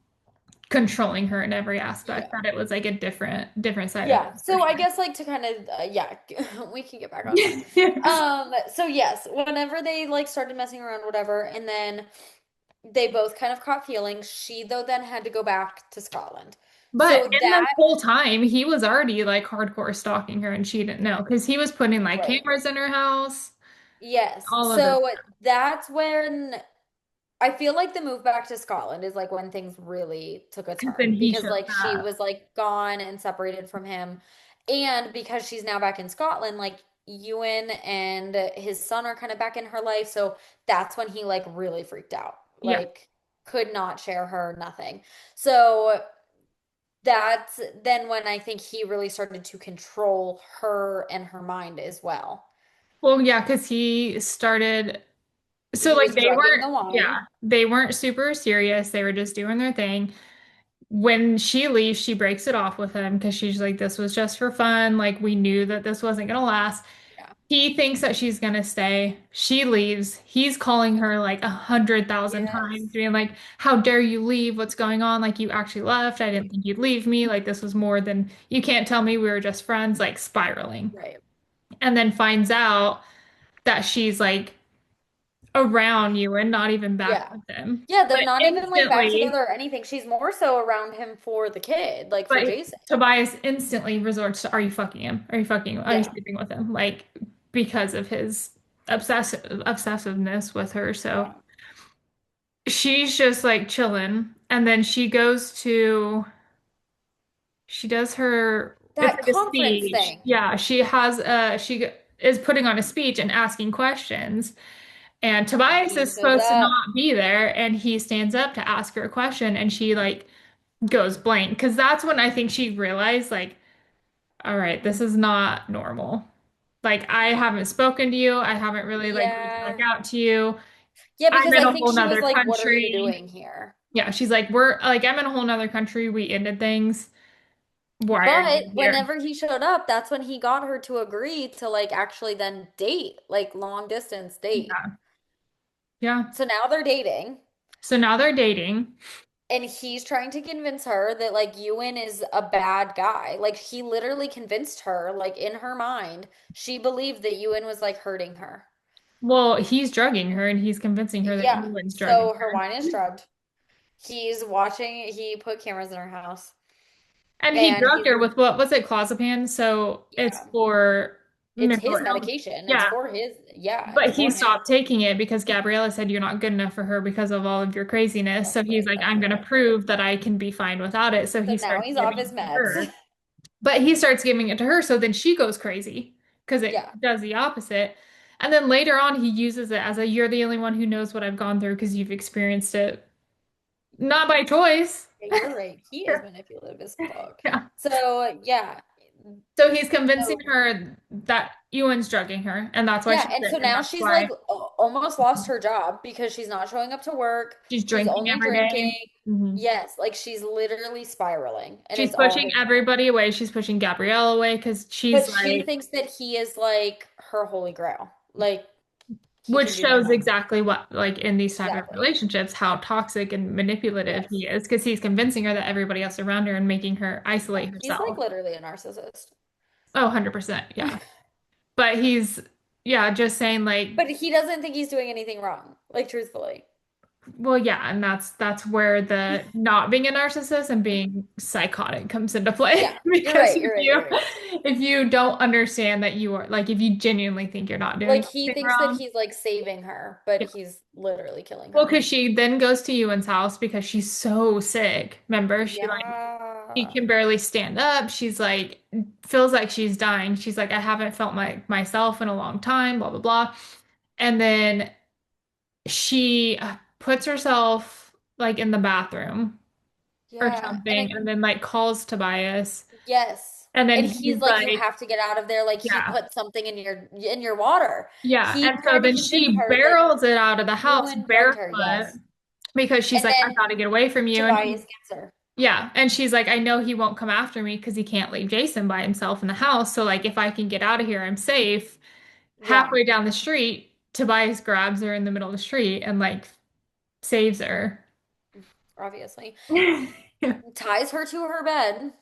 controlling her in every aspect, Yeah. that it was like a different side of Yeah. him for So I sure. guess like to kind of yeah, we can get back on track. So yes, whenever they like started messing around, whatever, and then they both kind of caught feelings. She though then had to go back to Scotland. But So in the that whole time, he was already like hardcore stalking her and she didn't know because he was putting like right. cameras in her house, Yes. all of this. So that's when I feel like the move back to Scotland is like when things really took a And then turn he because shows like she up. was like gone and separated from him. And because she's now back in Scotland, like Ewan and his son are kind of back in her life. So that's when he like really freaked out. Yeah. Like could not share her, nothing. So that's then when I think he really started to control her and her mind as well. Well, yeah, because he started. So He like was they drugging weren't, the wine. yeah, they weren't super serious. They were just doing their thing. When she leaves, she breaks it off with him because she's like, this was just for fun. Like we knew that this wasn't gonna last. Yeah. He thinks that she's gonna stay. She leaves. He's calling her like 100,000 times, Yes. being like, how dare you leave? What's going on? Like you actually left. I didn't think you'd leave me. Like this was more than you can't tell me we were just friends, like spiraling. Right. And then finds out that she's like around you and not even back Yeah. with him. Yeah, they're But not even like back instantly, together or anything. She's more so around him for the kid, like for but Jason. Tobias instantly resorts to, are you fucking him? Are you fucking him? Are you Yeah. sleeping with him? Like because of his obsessiveness with her. So Yeah. she's just like chilling. And then she does her, it's That like a conference speech. thing. Yeah, she is putting on a speech and asking questions. And And Tobias he is shows supposed to up. not be there, and he stands up to ask her a question, and she like goes blank. Because that's when I think she realized, like, all right, this is not normal. Like, I haven't spoken to you. I haven't really like reached back Yeah. out to you. Yeah, I'm because in I a think whole she was nother like, what are you country. doing here? Yeah, she's like, we're like, I'm in a whole nother country. We ended things. Why are you But here? whenever he showed up, that's when he got her to agree to like actually then date, like long distance date. Yeah. Yeah. So now they're dating. So now they're dating. And he's trying to convince her that like Ewan is a bad guy. Like he literally convinced her, like in her mind, she believed that Ewan was like hurting her. Well, he's drugging her and he's convincing her that Yeah. Ewan's drugging So her her. wine is drugged. He's watching, he put cameras in her house. And he And drugged he's her with what was it, clozapam? So it's yeah. for It's mental his illness. medication. It's Yeah. for his yeah, it's But he for him. stopped taking it because Gabriella said you're not good enough for her because of all of your craziness. So That's he's right. like, That's I'm going to right. prove that I can be fine without it. So So he now starts he's off giving his it to meds. her. But he starts giving it to her. So then she goes crazy because it Yeah. does the opposite. And then later on, he uses it as a, you're the only one who knows what I've gone through because you've experienced it not by choice. Yeah, you're right. He is manipulative as fuck. Yeah. So yeah. So he's convincing So her that Ewan's drugging her, and that's why yeah, she's and sick, so and now that's she's like why almost lost her job because she's not showing up to work. she's She's drinking only every day. drinking. Mhm. Yes, like she's literally spiraling, and She's it's all pushing his fault. everybody away. She's pushing Gabrielle away because But she's she like, thinks that he is like her holy grail. Like he which can do no shows wrong. exactly what, like in these type of Exactly. relationships, how toxic and manipulative Yes. he is because he's convincing her that everybody else around her and making her Yeah. isolate He's like herself. literally a narcissist. Oh, 100%. Yeah. But he's, yeah, just saying like, But he doesn't think he's doing anything wrong, like truthfully. well, yeah, and that's where the not being a narcissist and being psychotic comes into play. Yeah, you're Because right. You're right. You're right. if you don't understand that you are like if you genuinely think you're not doing Like he anything thinks that wrong, he's like saving her, but yeah. he's literally killing Well, her. because she then goes to Ewan's house because she's so sick. Remember, she Yeah. can barely stand up. She's like feels like she's dying. She's like, I haven't felt myself in a long time, blah blah blah. And then she puts herself like in the bathroom or Yeah. And something, and then like calls Tobias, yes. and then And he's he's like, you like, have to get out of there. Like he yeah, put something in your water. yeah. He And so tried to then convince she her that barrels it out of the house Ewan drugged her. barefoot Yes. because she's And like, I then gotta get away from you. And Tobias he's, gets her. yeah. And she's like, I know he won't come after me because he can't leave Jason by himself in the house. So like, if I can get out of here, I'm safe. Yeah, Halfway down the street, Tobias grabs her in the middle of the street and like saves her. obviously. ties her to her bed,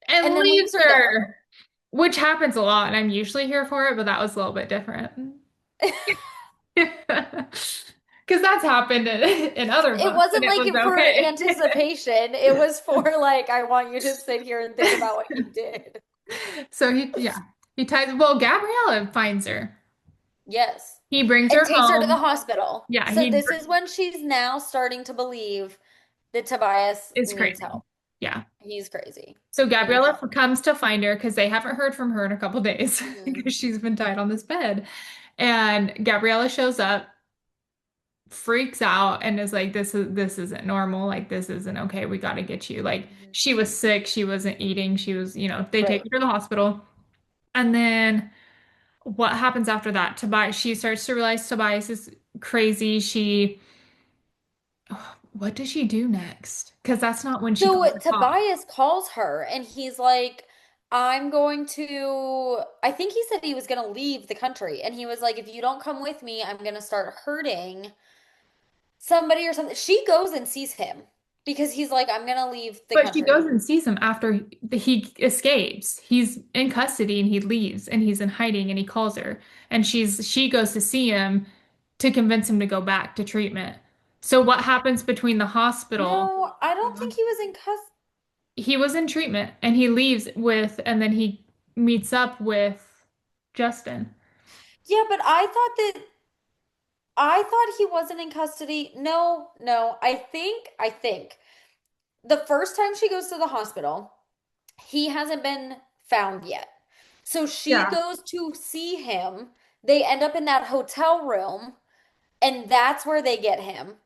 And and then leaves leaves her there. her, which happens a lot, and I'm usually here for it, but that was a little bit different. Because that's happened in other It books, and wasn't it like was for okay. anticipation. It was for like, I want you to sit here and think about what you did. So yeah, he ties. Well, Gabriella finds her. Yes. He brings And her takes her to the home. hospital. Yeah, So this is when she's now starting to believe that Tobias is needs crazy. help. Yeah. He's crazy. So He needs Gabriella help. comes to find her because they haven't heard from her in a couple days Hmm. because she's been tied on this bed. And Gabriella shows up, freaks out, and is like, this isn't normal. Like this isn't okay. We got to get you. Like Hmm. she was sick. She wasn't eating. She was, they take Right. her to the hospital. And then what happens after that? Tobias, she starts to realize Tobias is crazy. What does she do next? Because that's not when she calls So the cops. Tobias calls her and he's like, I'm going to, I think he said he was going to leave the country. And he was like, if you don't come with me, I'm going to start hurting somebody or something. She goes and sees him because he's like, I'm going to leave the But she goes country. and sees him after he escapes. He's in custody and he leaves and he's in hiding and he calls her. And she goes to see him to convince him to go back to treatment. So what happens between the hospital? No, I don't think he was in custody. He was in treatment and he leaves with, and then he meets up with Justin. Yeah, but I thought he wasn't in custody. No, no. I think the first time she goes to the hospital, he hasn't been found yet. So she Yeah. goes to see him. They end up in that hotel room, and that's where they get him.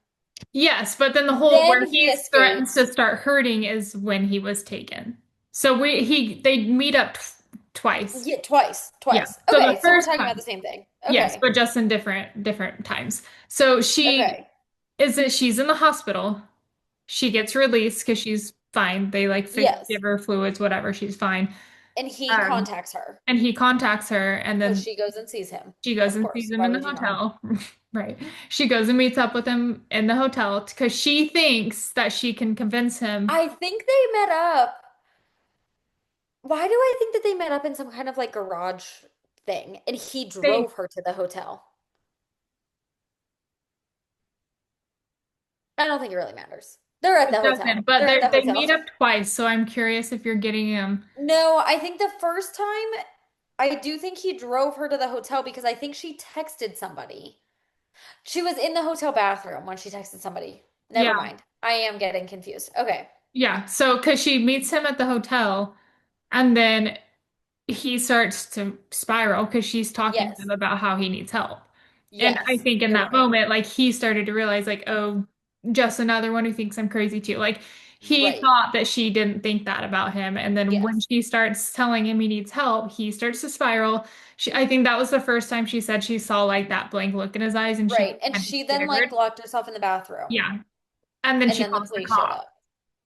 Yes, but then the whole Then where he he threatens to escapes. start hurting is when he was taken. So they meet up twice. Yeah, twice, Yeah. twice. So the Okay, so we're first talking about the time, same thing. yes, Okay, but just in different times. So okay. she's in the hospital. She gets released because she's fine. They like Yes. give her fluids, whatever, she's fine. And he Um, contacts her. and he contacts her and So then she goes and sees him. she goes Of and sees course. him Why in the would you not? hotel. Right. She goes and meets up with him in the hotel because she thinks that she can convince him. I think they met up. Why do I think that they met up in some kind of like garage thing and he They drove her to the hotel? I don't think it really matters. They're at It the hotel. doesn't, but They're at the they meet hotel. up twice, so I'm curious if you're getting him. No, I think the first time, I do think he drove her to the hotel because I think she texted somebody. She was in the hotel bathroom when she texted somebody. Never Yeah. mind. I am getting confused. Okay. Yeah. So, because she meets him at the hotel, and then he starts to spiral because she's talking to him Yes. about how he needs help. And I Yes. think in You're that right. moment, like he started to realize, like, oh, just another one who thinks I'm crazy too. Like he Right. thought that she didn't think that about him. And then when Yes. she starts telling him he needs help, he starts to spiral. I think that was the first time she said she saw like that blank look in his eyes and she Right. And kind of she then like staggered. locked herself in the bathroom. Yeah. And then And she then the calls the police showed cops. up.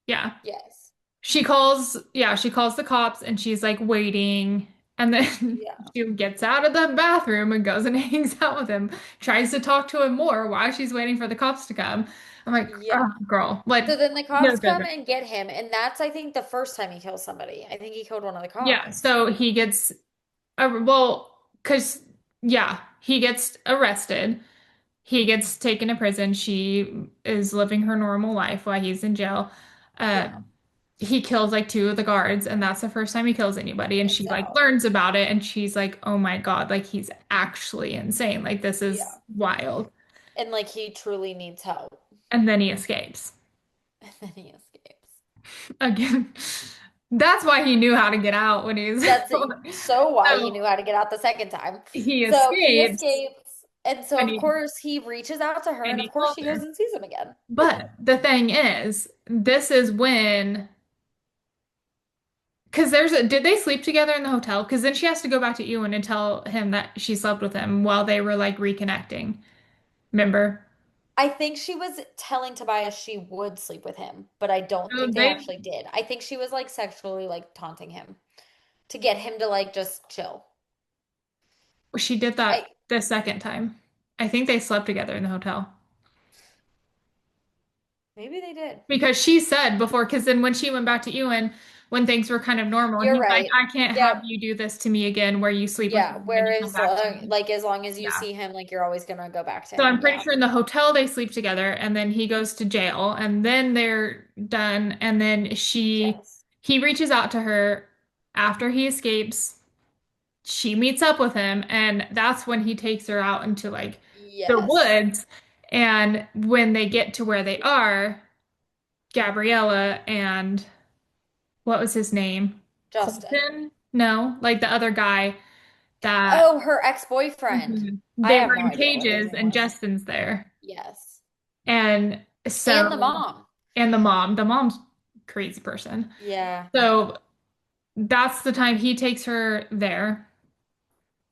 Yeah. Yes. She calls the cops and she's like waiting. And then Yeah. she gets out of the bathroom and goes and hangs out with him, tries to talk to him more while she's waiting for the cops to come. I'm like, Yeah. oh, girl, like, So then the no cops come business. and get him, and that's I think the first time he kills somebody. I think he killed one of the Yeah. cops. So he gets, well, because, yeah, he gets arrested. He gets taken to prison. She is living her normal life while he's in jail. Uh, Yeah. he kills like two of the guards, and that's the first time he kills anybody. And Gets she like out. learns about it, and she's like, "Oh my God, like he's actually insane. Like this is Yeah. wild." And like he truly needs help. And then he escapes And then he escapes. again. That's why he knew how to get out when he's That's so why he so knew how to get out the second time. he So he escapes escapes. And so and of course he reaches out to her, and of he course calls she goes her. and sees him again. But the thing is, this is when because did they sleep together in the hotel? Because then she has to go back to Ewan and tell him that she slept with him while they were like reconnecting. Remember? I think she was telling Tobias she would sleep with him, but I don't So think they they actually did. I think she was like sexually like taunting him to get him to like just chill. She did I that the second time. I think they slept together in the hotel. Maybe they did. Because she said before, because then when she went back to Ewan, when things were kind of normal, and You're he's like, right. I can't have Yep. you do this to me again, where you sleep with me Yeah. and then you come Whereas, back to me. like, as long as you Yeah. see him, like, you're always gonna go back to So I'm him. pretty Yeah. sure in the hotel they sleep together, and then he goes to jail, and then they're done, and then Yes. he reaches out to her after he escapes. She meets up with him, and that's when he takes her out into like the Yes. woods. And when they get to where they are, Gabriella and what was his name? Justin. Colton? No, like the other guy that Oh, her ex-boyfriend. I they have were no in idea what his cages name and was. Justin's there. Yes. And And the so, mom. and the mom's a crazy person. Yeah. So that's the time he takes her there.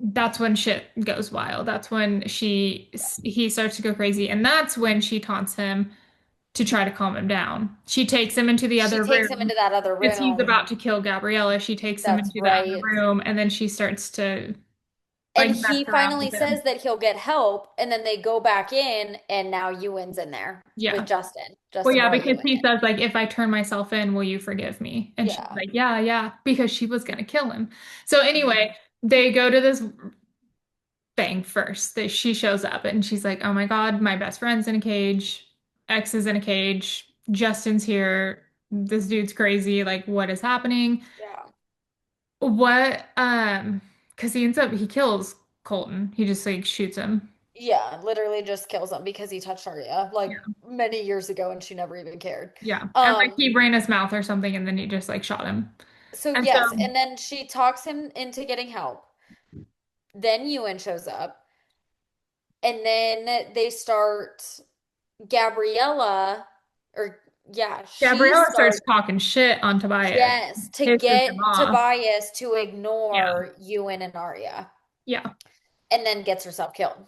That's when shit goes wild. That's when he starts to go crazy. And that's when she taunts him to try to calm him down. She takes him into the She other takes him room into that other because he's room. about to kill Gabriella. She takes him That's into the other right. room and then she starts to And like mess he around finally with him. says that he'll get help, and then they go back in, and now Ewan's in there with Yeah. Justin. Well, Justin yeah, brought because Ewan he in. says like, if I turn myself in, will you forgive me? And she's Yeah. like, yeah, yeah, because she was gonna kill him. So Mhm. anyway, they go to this thing first. She shows up and she's like, oh my God, my best friend's in a cage. X is in a cage. Justin's here. This dude's crazy. Like, what is happening? Yeah. What, because he kills Colton. He just like shoots him. Yeah, literally just kills him because he touched Arya like Yeah. many years ago and she never even cared. Yeah. And like Um, he ran his mouth or something and then he just like shot him. so And yes, so and then she talks him into getting help. Then Ewan shows up, and then they start Gabriella, or yeah, she Gabriella starts starts, talking shit on Tobias. yes, to Pisses him get off. Tobias to Yeah. ignore Ewan and Arya, Yeah. and then gets herself killed.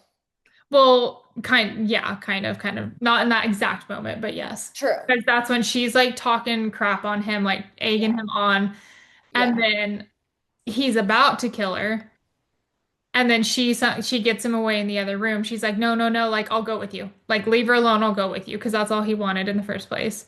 Well, yeah, kind of. Not in that exact moment, but yes. True. Because that's when she's like talking crap on him, like egging Yeah. him on. And Yeah. then he's about to kill her. And then she gets him away in the other room. She's like, no, no, no, like I'll go with you. Like leave her alone, I'll go with you. Because that's all he wanted in the first place.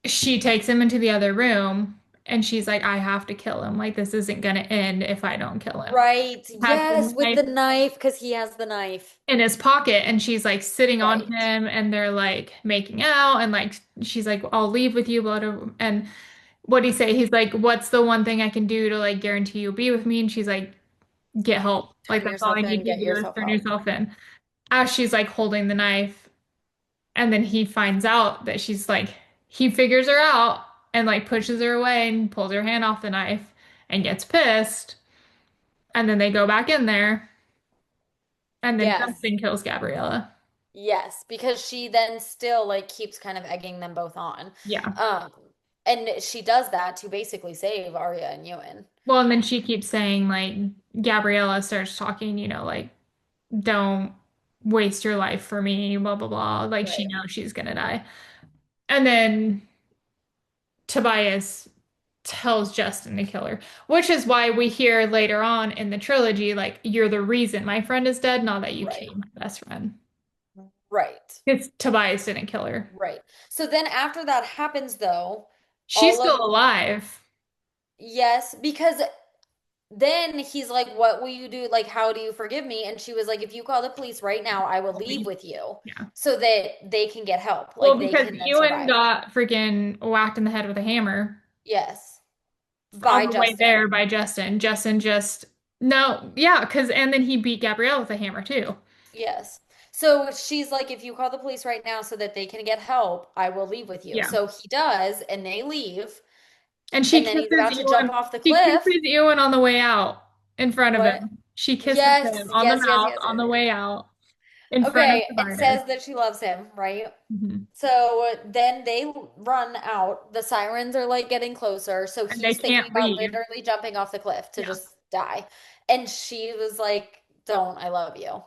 She takes him into the other room and she's like, I have to kill him. Like this isn't gonna end if I don't kill him. Right. Has Yes, the with knife the knife, because he has the knife. in his pocket and she's like sitting on Right. him and they're like making out and like she's like I'll leave with you blah, blah, blah. And what'd he say? He's like, what's the one thing I can do to like guarantee you'll be with me? And she's like, get help. Like Turn that's all I yourself need in, you get to do is yourself turn help. yourself in. As she's like holding the knife and then he finds out that she's like he figures her out and like pushes her away and pulls her hand off the knife and gets pissed and then they go back in there and then Yes. Justin kills Gabriella. Yes, because she then still like keeps kind of egging them both on. Yeah. Um, and she does that to basically save Arya and Ewan. Well, and then she keeps saying, like, Gabriella starts talking, like, don't waste your life for me, blah, blah, blah. Like, she Right. knows she's gonna die. And then Tobias tells Justin to kill her, which is why we hear later on in the trilogy, like, you're the reason my friend is dead, not that you Right. killed my best friend. Right. Because Tobias didn't kill her. Right. So then after that happens though, She's all still of alive. yes, because then he's like, "What will you do? Like, how do you forgive me?" And she was like, "If you call the police right now, I will leave with you Yeah. so that they can get help. Well, Like they because can then Ewan survive." got freaking whacked in the head with a hammer Yes. on By the way Justin. there by Justin. Justin just no, yeah, because and then he beat Gabrielle with a hammer too. Yes. So she's like, if you call the police right now so that they can get help, I will leave with you. Yeah. So he does, and they leave. And she And then he's kisses about to jump Ewan. off the She cliff. kisses Ewan on the way out in front of What? him. She kisses Yes, him on the yes, yes, mouth yes, on yes, the yes. way out in front of Okay, and Tobias. says that she loves him, right? Mhm. So then they run out. The sirens are like getting closer. So And they he's thinking can't about leave. literally jumping off the cliff to Yeah. just die. And she was like, "Don't, I love you."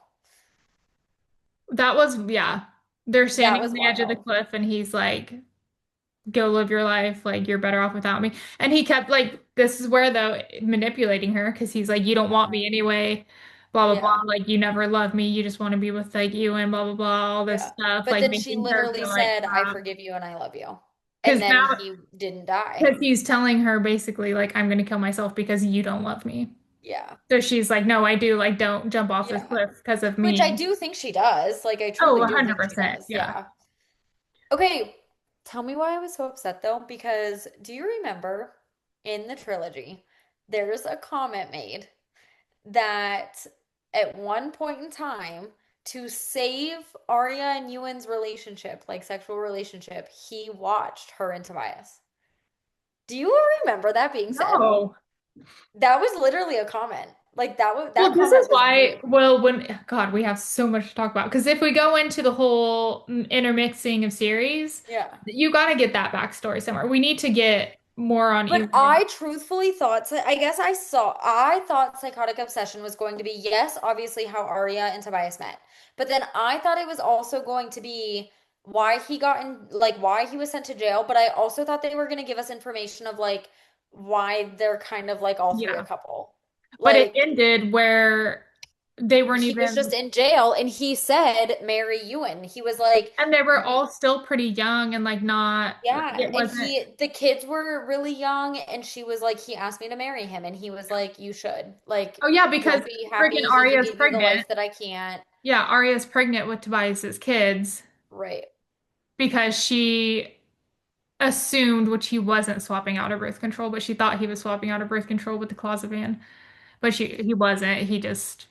That was, yeah. They're That standing on was the edge of the wild. cliff and he's like, go live your life. Like, you're better off without me. And he kept, like, this is where, though, manipulating her because he's like, you don't want me Yeah. anyway. blah blah blah, Yeah. like you never love me, you just want to be with like you and blah blah blah, all this Yeah. stuff, But like then she making her literally feel like said, I crap. forgive you and I love you. And Because then now, he didn't die. because he's telling her basically like I'm gonna kill myself because you don't love me. Yeah. So she's like, no, I do, like don't jump off this Yeah. cliff because of Which I me. do think she does. Like, I Oh, truly do think she 100%. does. Yeah. Yeah. Okay. Tell me why I was so upset though, because do you remember in the trilogy, there's a comment made that at one point in time, to save Arya and Ewan's relationship, like sexual relationship, he watched her and Tobias. Do you remember that being said? No. That was literally a comment. Like Well, that this is comment was why, made. well, when, God, we have so much to talk about. Because if we go into the whole intermixing of series, Yeah. you got to get that backstory somewhere. We need to get more on But Ewan. I truthfully thought, I guess I thought Psychotic Obsession was going to be, yes, obviously how Arya and Tobias met. But then I thought it was also going to be why he got in, like why he was sent to jail. But I also thought they were going to give us information of like why they're kind of like all three a Yeah. couple. But it Like ended where they weren't he was just even, in jail and he said, marry Ewan. He was like, and they were all still pretty young and like not, like yeah, it and wasn't, the kids were really young, and she was like, he asked me to marry him, and he was like, you should. Like, oh yeah, because you'll be freaking happy. He can Arya's give you the pregnant. life that I can't. Yeah, Arya's pregnant with Tobias's kids Right. because she assumed, which he wasn't swapping out her birth control, but she thought he was swapping out her birth control with the clozapine. But he wasn't. He just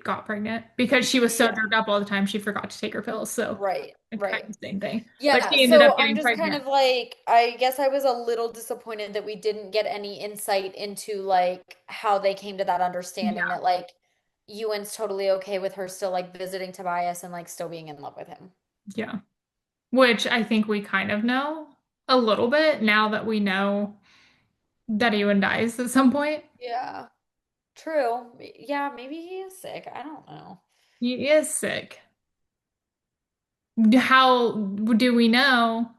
got pregnant because she was so Yeah. drugged up all the time she forgot to take her pills. So Right. it's kind Right. of the same thing. But Yeah, she ended so up I'm getting just kind pregnant. of like, I guess I was a little disappointed that we didn't get any insight into like how they came to that understanding Yeah. that like Ewan's totally okay with her still like visiting Tobias and like still being in love with him. Yeah. Which I think we kind of know a little bit now that we know that Ewan dies at some point. Yeah. True. Yeah, maybe he is sick. I don't know. He is sick. How do we know?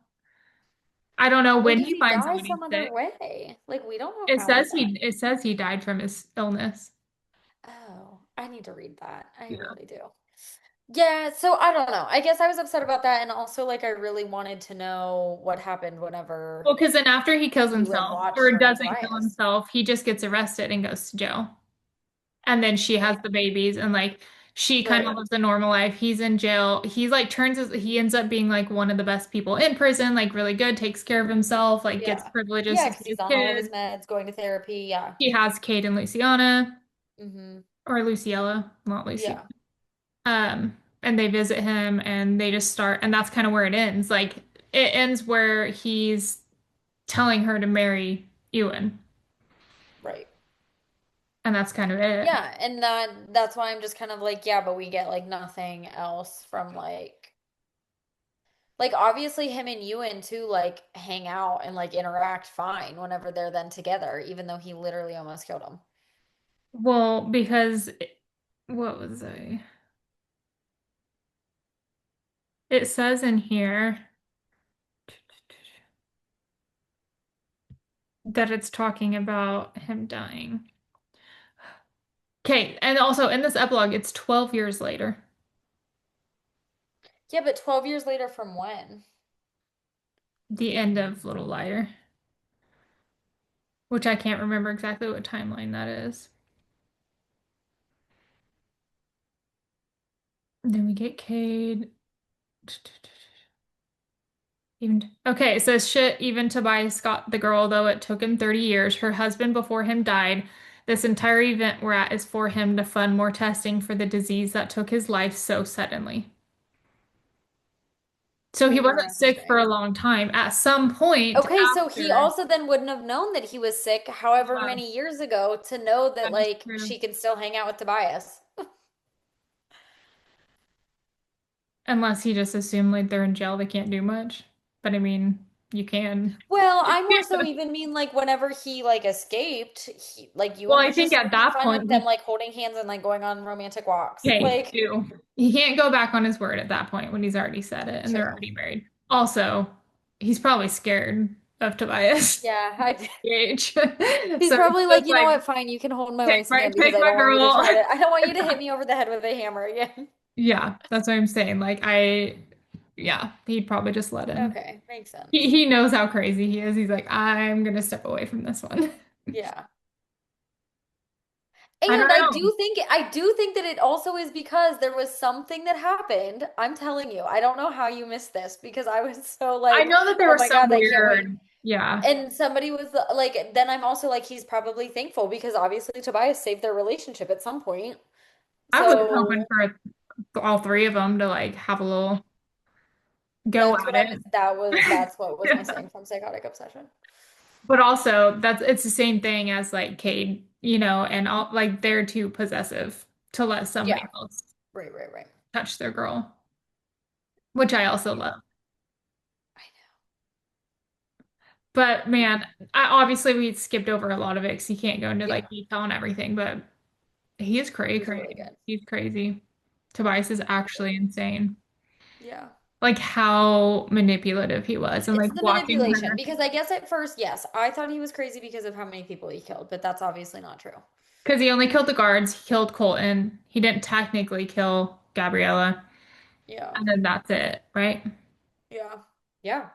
I don't know Or when did he he finds out die when he's some other sick. way? Like we don't know It how he says died. he died from his illness. Oh, I need to read that. I Yeah. really do. Yeah, so I don't know. I guess I was upset about that and also like I really wanted to know what happened whenever Well, because then after he kills Ewan himself watched or her and doesn't kill Tobias. himself, he just gets arrested and goes to jail. And then she has Right. the babies and like she kind of Right. lives a normal life. He's in jail. He's like he ends up being like one of the best people in prison, like really good, takes care of himself, like gets Yeah. privileges Yeah, to because see his he's on all of his kids. meds, going to therapy. Yeah. He has Kate and Luciana Hmm. or Luciella, not Lucy. Yeah. And they visit him and they just start, and that's kind of where it ends. Like it ends where he's telling her to marry Ewan, Right. and that's kind of it. Yeah, and that's why I'm just kind of like, yeah, but we get like nothing else from like obviously him and Ewan too like hang out and like interact fine whenever they're then together, even though he literally almost killed him. Well, because what was I? It says in here that it's talking about him dying. Okay, and also in this epilogue, it's 12 years later, Yeah, but 12 years later from when? the end of Little Liar, which I can't remember exactly what timeline that is. And then we get Cade. Even okay, it says shit, even Tobias got the girl, though it took him 30 years. Her husband before him died. This entire event we're at is for him to fund more testing for the disease that took his life so suddenly. So he wasn't sick for a Interesting. long time. At some point Okay, so he after, also then wouldn't have known that he was sick however yeah, many years ago to know that that is like true. she can still hang out with Tobias. Unless he just assumed like they're in jail, they can't do much. But I mean, you can. Well, I more so even mean like whenever he like escaped, like Well, Ewan I was think just at totally that fine with point them he like holding hands and like going on romantic walks. okay, Like, too. He can't go back on his word at that point when he's already said it and they're true. already married. Also, he's probably scared. of Tobias Yeah, age. he's So he's probably just like, you know like, what, fine, you can hold my rice again because take I my don't want you to girl. try to, I don't want you to hit me over the head with a hammer again. Yeah, that's what I'm saying. Yeah, he'd probably just let him. Okay, makes sense. He knows how crazy he is. He's like, I'm gonna step away from this one. Yeah. I And don't know. I do think that it also is because there was something that happened. I'm telling you, I don't know how you missed this because I was so I like, know that there oh was my some God, I can't wait. weird, yeah. And somebody was like, then I'm also like, he's probably thankful because obviously Tobias saved their relationship at some point. I was hoping So for all three of them to like have a little go at it. that's what was missing from Psychotic Obsession. But also that's it's the same thing as like Cade, and all like they're too possessive to let somebody Yeah, else right. touch their girl, which I also Yeah, love. I But know. man, obviously we skipped over a lot of it because you can't go into Yeah, like detail and everything, but he is he was really crazy. good. He's crazy. Tobias is actually insane. Yeah. Like how manipulative he was and It's like the watching manipulation her. because I guess at first, yes, I thought he was crazy because of how many people he killed, but that's obviously not true. Because he only killed the guards, he killed Colton. He didn't technically kill Gabriella. Yeah. And then that's it, right? Yeah. Yeah.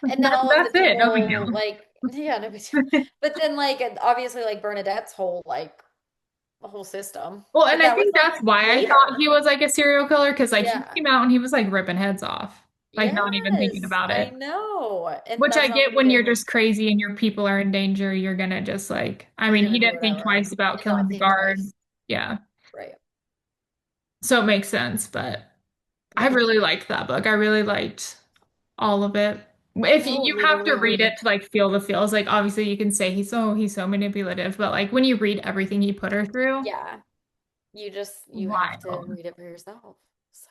And then all of the That's it. No big people, deal. like, yeah, no big deal. But then, like, obviously, like Bernadette's whole system. Well, and But I that was think like that's why I thought later. he was like a serial killer because like he Yeah. came out and he was like ripping heads off, like not even thinking Yes, about I it. know. And Which I that's not get what he when did. you're just crazy and your people are in danger, you're gonna just like, I You're mean, gonna he do didn't think whatever twice about and killing not the think guard. twice. Yeah. Right. So it makes sense, but I Yeah. really liked that book. I really liked all of it. If No, you have to read literally. it to like feel the feels, like obviously you can say he's so manipulative, but like when you read everything he put her through, Yeah. You have to wild. read it for yourself. So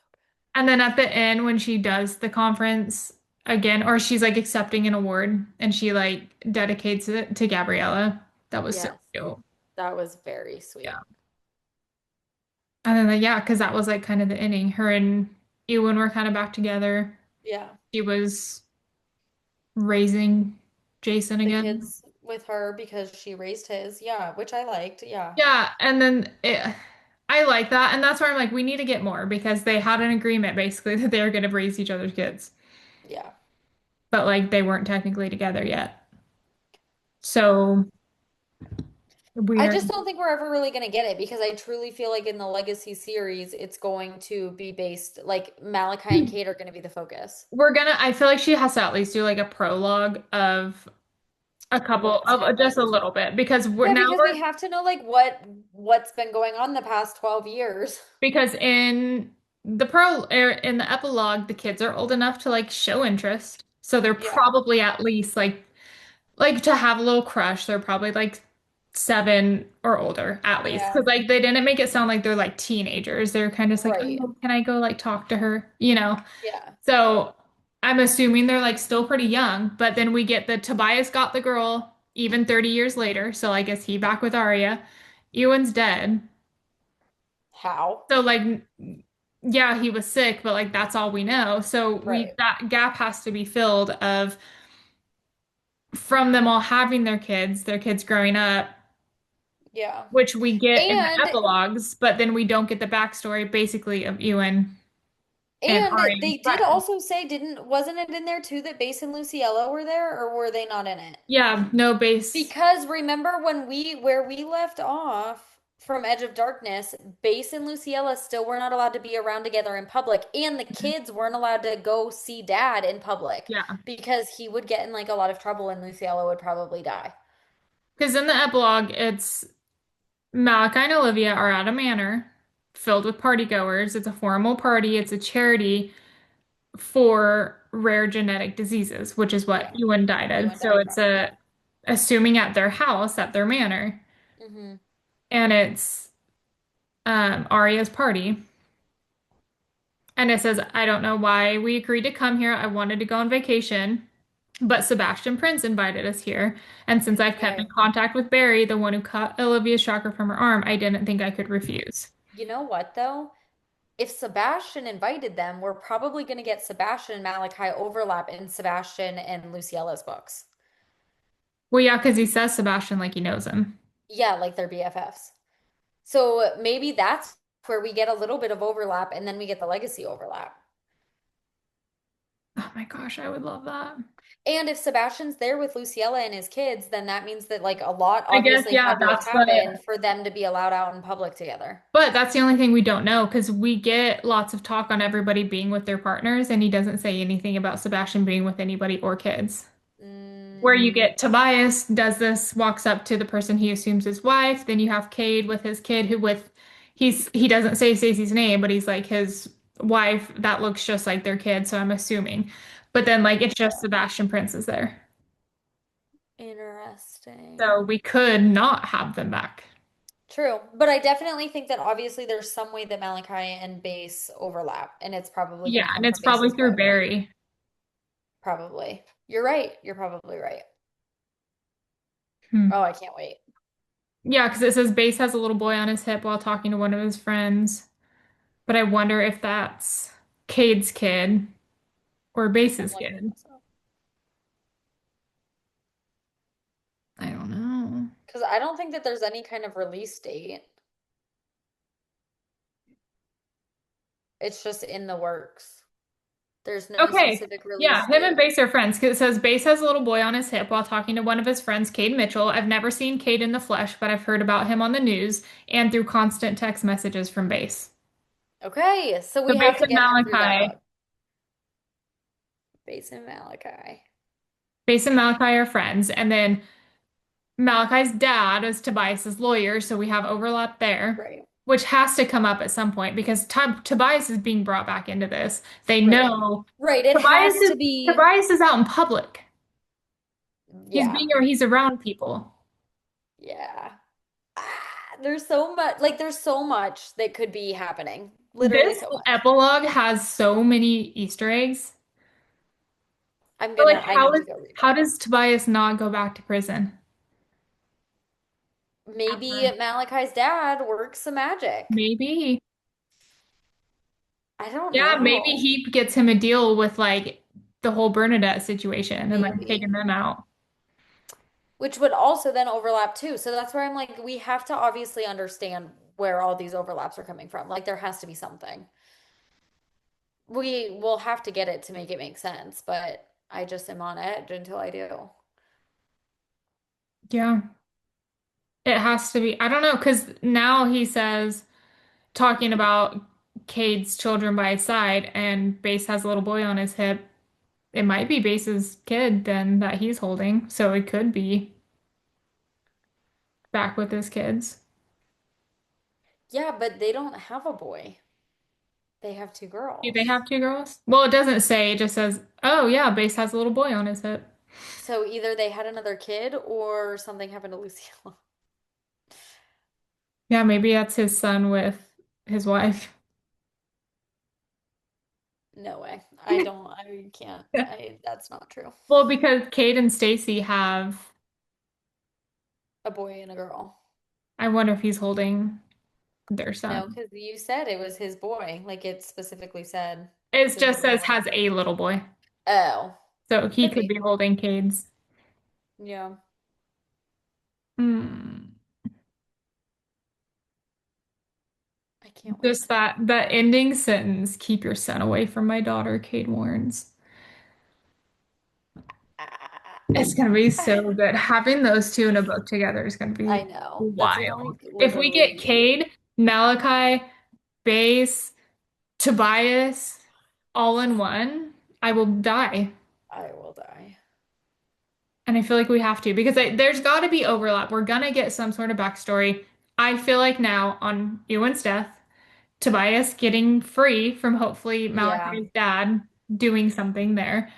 And then at the end when she does the conference again, or she's like accepting an award and she like dedicates it to Gabriella, that was so yes, cute. that was very Yeah. sweet. And then yeah, because that was like kind of the ending. Her and Ewan were kind of back together. Yeah. She was raising Jason The again. kids with her because she raised his. Yeah, which I liked. Yeah. Yeah, and then I like that, and that's where I'm like, we need to get more because they had an agreement basically that they were going to raise each other's kids, Yeah. but like they weren't technically together yet. Yeah. So I we're just don't think we're ever really going to get it because I truly feel like in the Legacy series, it's going to be based like Malachi and Kate are going to be the focus. we're gonna. I feel like she has to at least do like a prologue of a couple What's of just a happened? little bit because Yeah, because we have to know like what's been going on the past 12 years. because in in the epilogue, the kids are old enough to like show interest, so they're Yeah. probably at least like to have a little crush, they're probably like 7 or older at least. Yeah. Because like they didn't make it sound like they're like teenagers. They're kind of just like, Right. oh, can I go like talk to her? Yeah. So I'm assuming they're like still pretty young, but then we get the Tobias got the girl even 30 years later. So I guess he back with Arya. Ewan's dead. How? So like yeah, he was sick, but like that's all we know. So we Right. that gap has to be filled of from them all having their kids growing up, Yeah. which we get in the And epilogues, but then we don't get the backstory basically of Ewan and and Arya's they did friend. also say didn't wasn't it in there too that Base and Luciella were there or were they not in it? Yeah, no base. Because remember when where we left off from Edge of Darkness, Base and Luciella still were not allowed to be around together in public, and the kids weren't allowed to go see Dad in public Yeah. because he would get in like a lot of trouble and Luciella would probably die. Because in the epilogue, it's Malachi and Olivia are at a manor filled with partygoers. It's a formal party, it's a charity for rare genetic diseases, which is what Yeah, Ewan died of. Ewan So died it's from. a Yep. assuming at their house, at their manor, and it's Arya's party. And it says, I don't know why we agreed to come here. I wanted to go on vacation, but Sebastian Prince invited us here. And since I've kept in Okay. contact with Barry, the one who cut Olivia's chakra from her arm, I didn't think I could refuse. You know what though? if Sebastian invited them, we're probably going to get Sebastian and Malachi overlap in Sebastian and Luciella's books. Well, yeah, because he says Sebastian like he knows him. Yeah, like they're BFFs. So maybe that's where we get a little bit of overlap and then we get the legacy overlap. Oh my gosh, I would love that. And if Sebastian's there with Luciella and his kids, then that means that like a lot I guess, obviously yeah, had to have that's the, happened for them to be allowed out in public together. but that's the only thing we don't know because we get lots of talk on everybody being with their partners, and he doesn't say anything about Sebastian being with anybody or kids. Where you Mm, get Tobias does this, walks up to the person he assumes is wife. Then you have Cade with his kid, who with he doesn't say Stacey's name, but he's like his wife that looks just like their kid, so I'm assuming. But then like it's just Sebastian Prince is there. So interesting. we could not have them back. True. But I definitely think that obviously there's some way that Malachi and Base overlap, and it's probably going Yeah, to and come it's from probably Base's through book. Barry. Probably. You're right. You're probably right. Hmm. Oh, I can't wait. Yeah, because it says Base has a little boy on his hip while talking to one of his friends. But I wonder if that's Cade's kid or I'm Base's looking kid. this up. I don't know. Because I don't think that there's any kind of release date. It's just in the works. There's no Okay. specific Yeah, release him and date. Base are friends because it says Base has a little boy on his hip while talking to one of his friends, Cade Mitchell. I've never seen Cade in the flesh, but I've heard about him on the news and through constant text messages from Base. Okay, so So we have Base to and get him through that Malachi, book. Base and Malachi. Base and Malachi are friends, and then Malachi's dad is Tobias's lawyer, so we have overlap there, Right. which has to come up at some point because Tobias is being brought back into this. They Right. know Right. It Tobias has is to be. Tobias is out in public. Yeah. He's around people. Yeah. There's so much, like, there's so much that could be happening. Literally This so much. epilogue has so many Easter eggs. But like I need to go read how it. does Tobias not go back to prison Maybe after? Malachi's dad works some magic. Maybe. I don't Yeah, maybe know. he gets him a deal with like the whole Bernadette situation and like Maybe. taking them out. Which would also then overlap too. So that's where I'm like, we have to obviously understand where all these overlaps are coming from. Like, there has to be something. We will have to get it to make it make sense, but I just am on edge until I do. Yeah. It has to be. I don't know, because now he says, talking about Cade's children by his side, and Base has a little boy on his hip. It might be Base's kid then that he's holding. So it could be back with his kids. Yeah, but they don't have a boy. They have two Do they girls. have two girls? Well, it doesn't say, it just says, oh yeah, Base has a little boy on his hip. So either they had another kid or something happened to Lucille. Yeah, maybe that's his son with his wife. No way. I can't. That's not true. Well, because Cade and Stacy have, A boy and a girl. I wonder if he's holding their No, son. because you said it was his boy. Like it specifically said It his just says boy. has a little boy. Oh, So he could could be. be holding Cade's. Yeah, Hmm. I can't wait. Just that ending sentence, keep your son away from my daughter, Cade warns. It's gonna be so good. Having those two in a book together is gonna I be know. That's gonna wild. like If we get literally. Cade, Malachi, Base, Tobias all in one, I will die. I will die. And I feel like we have to because there's got to be overlap. We're gonna get some sort of backstory. I feel like now on Ewan's death, Tobias getting free from hopefully Yeah. Malachi's dad doing something there.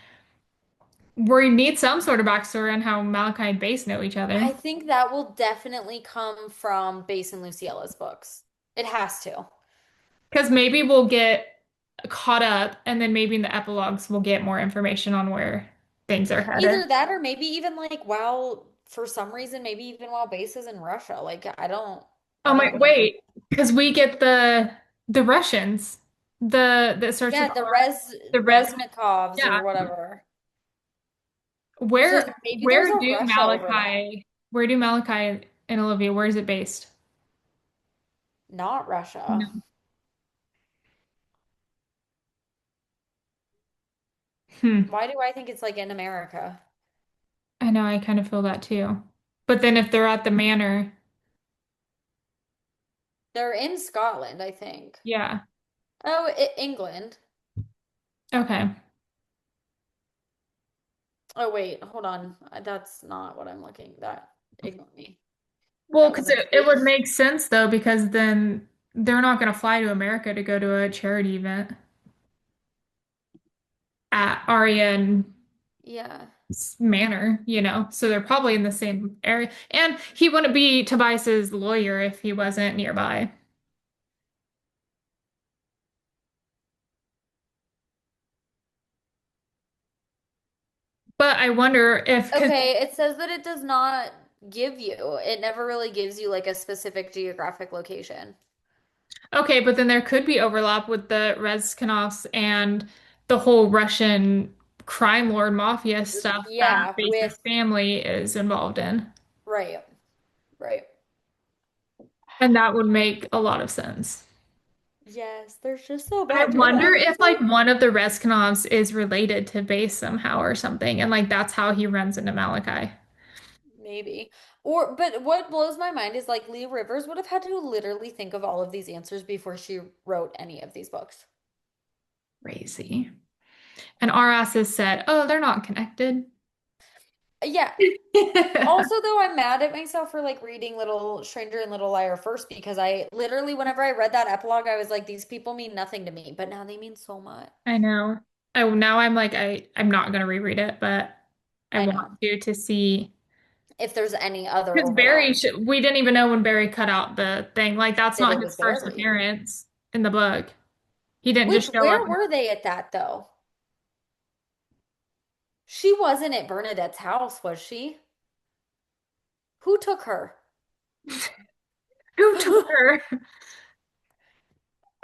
We need some sort of backstory on how Malachi and Base know each I other. think that will definitely come from Base and Luciella's books. It has to. Because maybe we'll get caught up, and then maybe in the epilogues we'll get more information on where things are headed. Either that or maybe even like while for some reason, maybe even while Base is in Russia. Like I Oh don't my, know. wait, because we get the Russians. The that starts with Yeah, R. The red. Reznikovs Yeah. or whatever. So Where maybe there's where a do Russia over that. Malachi and Olivia, where is it based? Not Russia. No. Hmm. Why do I think it's like in America? I know, I kind of feel that too. But then if they're at the manor, They're in Scotland, I think. yeah. Oh, I England. Okay. Oh, wait, hold on. That's not what I'm looking. That ignore me. Well, That because wasn't it would Greece. make sense though, because then they're not going to fly to America to go to a charity event at Arya and Yeah. Manor, you know, so they're probably in the same area. And he wouldn't be Tobias's lawyer if he wasn't nearby. But I wonder if, because, Okay, it says that it does not give you, it never really gives you like a specific geographic location. okay, but then there could be overlap with the Rezkanovs and the whole Russian crime lord mafia stuff that Yeah, Base's with, family is involved in. right, right. And that would make a lot of sense. Yes, there's just so I much. And wonder if like honestly, one of the Rezkanovs is related to Base somehow or something, and like that's how he runs into Malachi. maybe. Or, but what blows my mind is like Leigh Rivers would have had to literally think of all of these answers before she wrote any of these books. Crazy. And our asses said, "Oh, they're not connected." Yeah. Also, though, I'm mad at myself for like reading Little Stranger and Little Liar first because I literally, whenever I read that epilogue, I was like, these people mean nothing to me, but now they mean so much. I know. Oh, now I'm like I'm not gonna reread it, but I I want know. to see If there's any other because overlap, we didn't even know when Barry cut out the thing. Like that's that not it was his first Barry. appearance in the book. He didn't Which, just show up. where were they at that though? She wasn't at Bernadette's house, was she? Who took her? Who took her?